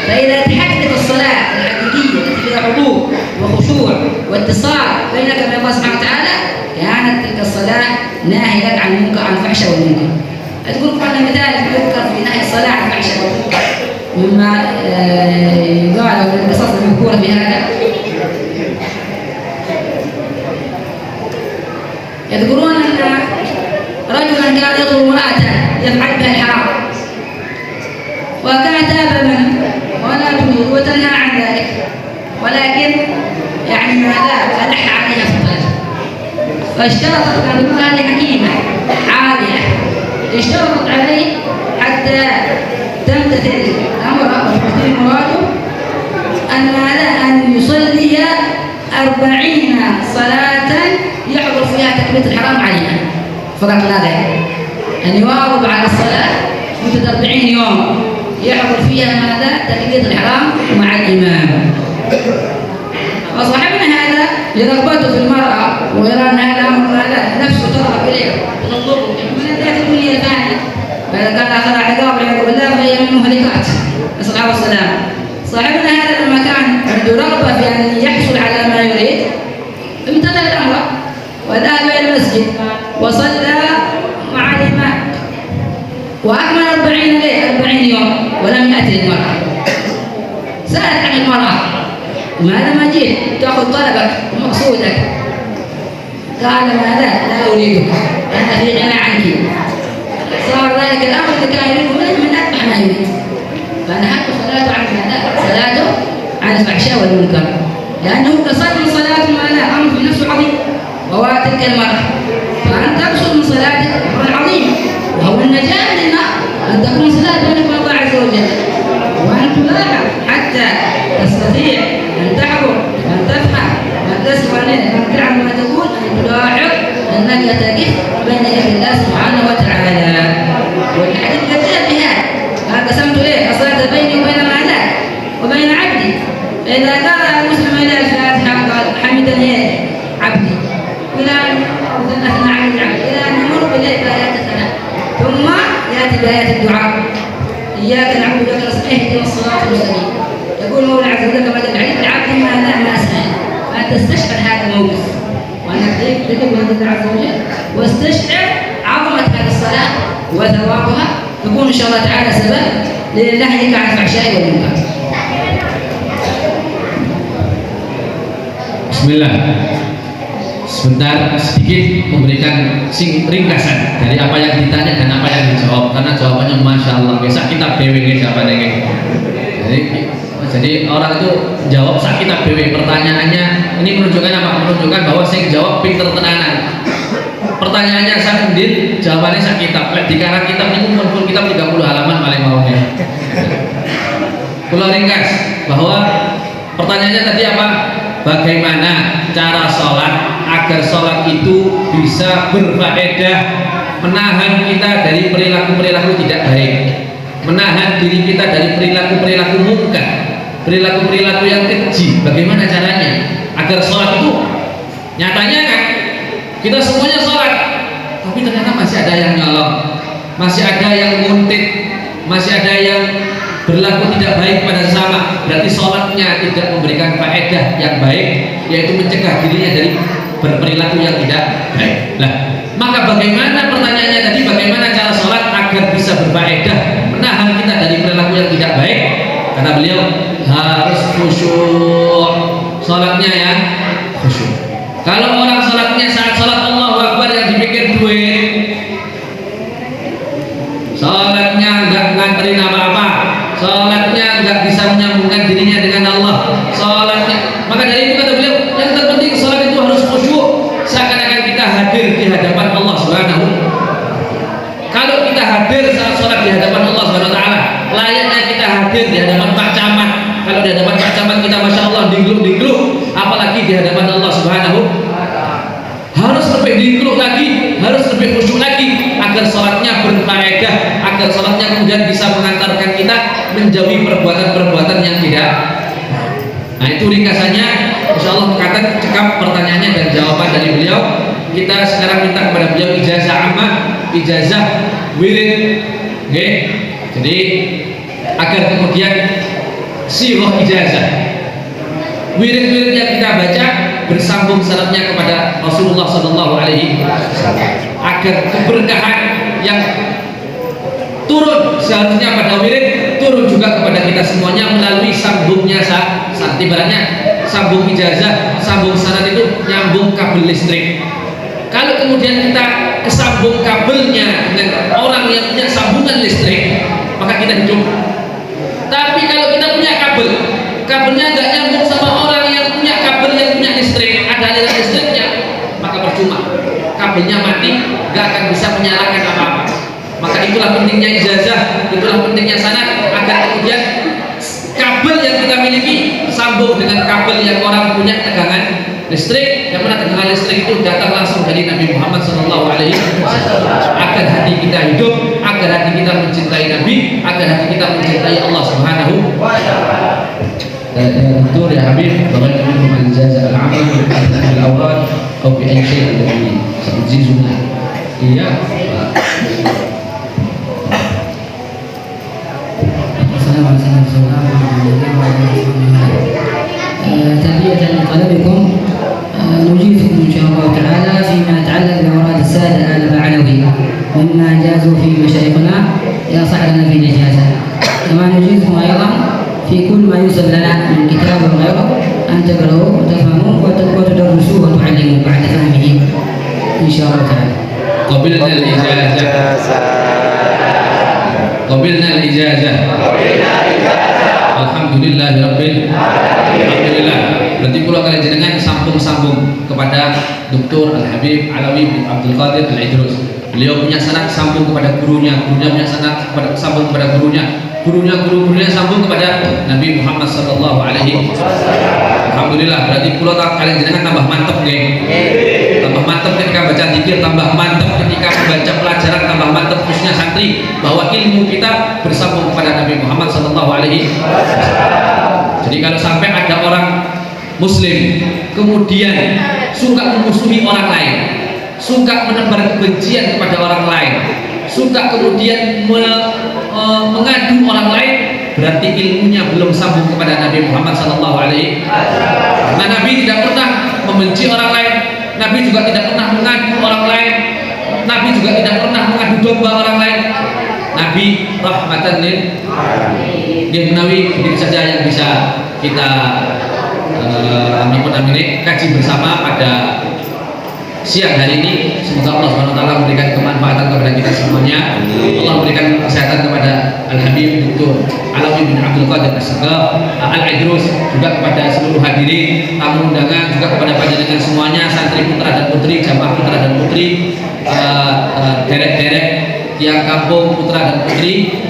فإذا تحقق الصلاة الحقيقية التي فيها حضور وخشوع واتصال بينك وبين الله سبحانه وتعالى، كانت تلك الصلاة ناهية عن المنكر، عن الفحشاء والمنكر. أذكر قبل مثال يذكر في نهي الصلاة عن الفحشاء والمنكر مما يقال أو القصص المذكورة في هذا. كان يطلب امرأة يفعل بها الحرام وكان تاب منه ولا تريد وتنهى عن ذلك، ولكن يعني ماذا ألح عليها فطرته، فاشترطت أن تكون هذه حكيمة عالية، اشترطت عليه حتى تمتثل أمره وتمتثل مراده أن ماذا أن يصلي 40 صلاة يحضر فيها تكبيرة الحرام عليها فقط لا غير، أن يواظب على الصلاة مدة 40 يوم يحضر فيها ماذا تكبيرة الحرام مع الإمام. وصاحبنا هذا لرغبته في المرأة ويرى أن هذا أمر هذا نفسه ترغب إليه وتطلبه من ذات الدنيا الفانية، فإذا كان آخر عقاب والعياذ بالله فهي من مهلكات، نسأل الله السلامة. صاحبنا هذا لما كان عنده رغبة في أن يحصل على ما يريد امتثل الأمر وذهب إلى المسجد وصلى مع الإمام وأكمل 40 يوم ولم يأتي المرأة. سألت عن المرأة ماذا ما جيت تأخذ طلبك ومقصودك؟ قال ماذا لا أريدك أنا في غنى عنك. صار ذلك الأمر اللي كان يريده من أقبح ما يريد، فنهته صلاته عن ماذا؟ صلاته عن الفحشاء والمنكر، لأنه تصلي صلاة ماذا أمر في نفسه عظيم وهو تلك المرأة، فأن تقصد من صلاتك أمر عظيم وهو النجاة من النار، أن تكون صلاة بينك وبين الله عز وجل، وأن تلاحظ حتى تستطيع أن تحضر أن تفهم أن تسمع أن تعلم ما تقول، أن تلاحظ أنك تقف بين يدي الله سبحانه وتعالى. والحديث قد جاء بهذا قال قسمت ليه الصلاة بيني وبين ماذا وبين عبدي، فإذا قال المسلم إلى الفاتحة قال حمدني عبدي إلى أن أثنى على العبد إلى أن يمر بالليل بآيات الثناء، ثم يأتي بآيات الدعاء إياك نعبد وإياك نستعين اهدنا الصراط المستقيم. يقول مولى عز وجل كما تدعي العبد ما أسهل، فأن تستشعر هذا الموقف وأنك تكتب بهذا الله عز وجل واستشعر عظمة هذه الصلاة وثوابها، تكون إن شاء الله تعالى سبب لنهيك عن الفحشاء والمنكر. Bismillah. Sebentar sedikit memberikan ringkasan dari apa yang ditanya dan apa yang dijawab, karena jawabannya masya Allah. Biasa kita BW jawabannya. Jadi orang itu jawab sak kita BW, pertanyaannya ini menunjukkan apa? Menunjukkan bahwa saya jawab pinter tenanan. Pertanyaannya sakit, jawabannya sak kitab. Di karang kitab ini pun kitab 30 halaman paling maunya. Pulau ringkas bahwa pertanyaannya tadi apa? Bagaimana cara sholat agar sholat itu bisa berfaedah, menahan kita dari perilaku-perilaku tidak baik, menahan diri kita dari perilaku-perilaku munkar, perilaku-perilaku yang keji. Bagaimana caranya agar sholat itu nyatanya kan kita semuanya sholat, tapi ternyata masih ada yang nyolong, masih ada yang nguntit, masih ada yang berlaku tidak baik pada sesama. Berarti sholatnya tidak memberikan faedah yang baik, yaitu mencegah dirinya dari berperilaku yang tidak baik. Nah, maka bagaimana pertanyaannya tadi, bagaimana cara sholat agar bisa berfaedah, menahan kita dari perilaku yang tidak baik? Kata beliau harus khusyuk, sholatnya ya khusyuk. Kalau orang sholatnya saat sholat Allahu Akbar yang dipikir duit, sholatnya nggak nganterin apa-apa, sholatnya nggak bisa menyambungkan dirinya dengan Allah, sholatnya, maka dari itu kata beliau yang terpenting sholat itu harus khusyuk, seakan-akan kita hadir di hadapan Allah Subhanahu. Kalau kita hadir saat sholat di hadapan Allah Subhanahu wa Ta'ala, layaknya kita hadir di hadapan Pak Camat. Kalau di hadapan Pak Camat kita masya Allah digluk-digluk, apalagi di hadapan Allah Subhanahu. Harus lebih digluk lagi, harus lebih khusyuk lagi agar sholatnya berfaedah, agar sholatnya kemudian bisa mengantarkan kita menjauhi perbuatan-perbuatan yang tidak. Nah itu ringkasannya, insya Allah mengatakan cekap pertanyaannya dan jawaban dari beliau. Kita sekarang minta kepada beliau ijazah ammah, ijazah wirid, okay? Jadi agar kemudian sirah ijazah, wirid-wirid yang kita baca bersambung sanadnya kepada Rasulullah Sallallahu Alaihi Wasallam, agar keberkahan yang turun seharusnya pada wirid turun juga kepada kita semuanya melalui sambungnya ibaratnya sambung ijazah, sambung sanad itu nyambung kabel listrik. Kalau kemudian kita kesambung kabelnya dengan orang yang punya sambungan listrik, maka kita hidup. Tapi kalau kita punya kabel, kabelnya nggak nyambung sama orang yang punya kabel yang punya listrik, ada aliran listriknya, maka percuma. Kabelnya mati, nggak akan bisa menyalakan apa-apa. Maka itulah pentingnya ijazah, itulah pentingnya sanad, agar kemudian kabel yang kita miliki sambung dengan kabel yang orang punya tegangan listrik, yang mana tegangan listrik itu datang langsung dari Nabi Muhammad SAW, agar hati kita hidup, agar hati kita mencintai Nabi, agar hati kita mencintai Allah Subhanahu wa Ta'ala. Dr. ya Habib, bagaimana dengan ijazah al-amal bil awrad atau bi ayyi syai' alladhi sayujizuna? Iya. تلبية لطلبكم نجيبكم إن شاء الله تعالى فيما يتعلق بأوراد السادة آل بعلوي مما جازوا في مشايخنا إذا صح لنا في الإجازة، كما نجيبكم أيضا في كل ما يوصل لنا من كتاب وغيره أن تقرأوا وتفهموا وتدرسوه وتعلموا بعد فهمه إن شاء الله تعالى. قبلنا الإجازة. Alhamdulillah. Berarti pulau kalian jenengan sambung kepada Dr. Al-Habib Alawi bin Abdul Qadir Al-Idrus. Beliau punya sanad sambung kepada gurunya punya sanad sambung kepada gurunya sambung kepada Nabi Muhammad sallallahu alaihi wasallam. Alhamdulillah, berarti pulau kalian jenengan tambah mantep nih. Tambah mantep ketika baca zikir, tambah mantep ketika membaca pelajaran, tambah mantep khususnya santri bahwa ilmu kita bersambung kepada Nabi Muhammad sallallahu alaihi wasallam. Jadi kalau sampai ada orang muslim kemudian suka memusuhi orang lain, suka menebar kebencian kepada orang lain, suka kemudian mengadu orang lain, berarti ilmunya belum sambung kepada Nabi Muhammad SAW. Karena Nabi tidak pernah membenci orang lain, Nabi juga tidak pernah mengadu orang lain, Nabi juga tidak pernah mengadu domba orang lain. Nabi rahmatan lil alamin. Dia menawi begitu saja yang bisa kita kaji bersama pada siang hari ini. Semoga Allah SWT memberikan kemanfaatan kepada kita semuanya. Allah memberikan kesehatan kepada Al-Habib Dr. Alawi bin Abdul Qadir Al-Idrus, juga kepada seluruh hadirin tamu undangan, juga kepada panjenengan semuanya, santri putra dan putri, jamaah putra dan putri, derek-derek tiang kampung putra dan putri,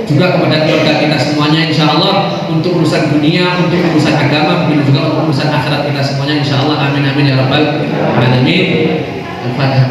juga kepada keluarga kita semuanya, insya Allah, untuk urusan dunia, untuk urusan agama, begitu juga untuk urusan akhirat kita semuanya, insya Allah. Amin amin ya rabbal alamin. Al-Fatihah.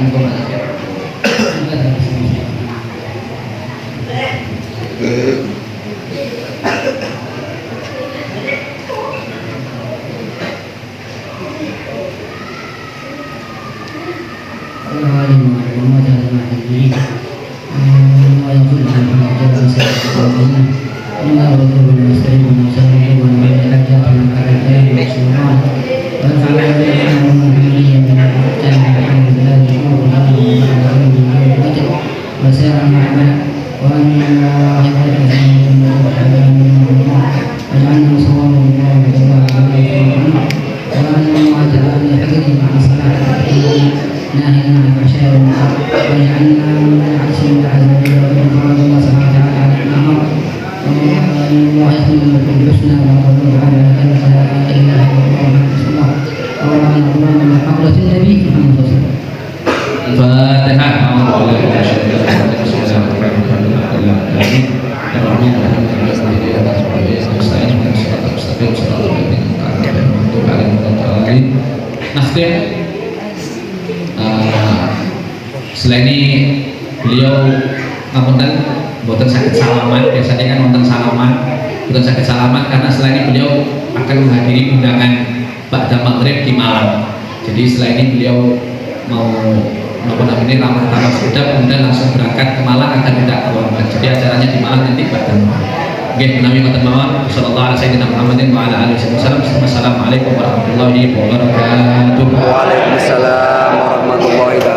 Selain ini beliau ngapunten boten sakit salaman, biasanya kan wonten salaman, boten sakit salaman karena selain ini beliau akan menghadiri undangan ba'da maghrib di Malang. Jadi selain ini beliau mau ramah tamah sedap, kemudian langsung berangkat ke Malang akan tidak terlambat. Jadi acaranya di Malang nanti ba'da maghrib. Nggih menawi ngoten mawon. Sallallahu alaihi wasallam Muhammadin wa ala alihi wasallam. Wassalamualaikum warahmatullahi wabarakatuh. Waalaikumsalam warahmatullahi wabarakatuh.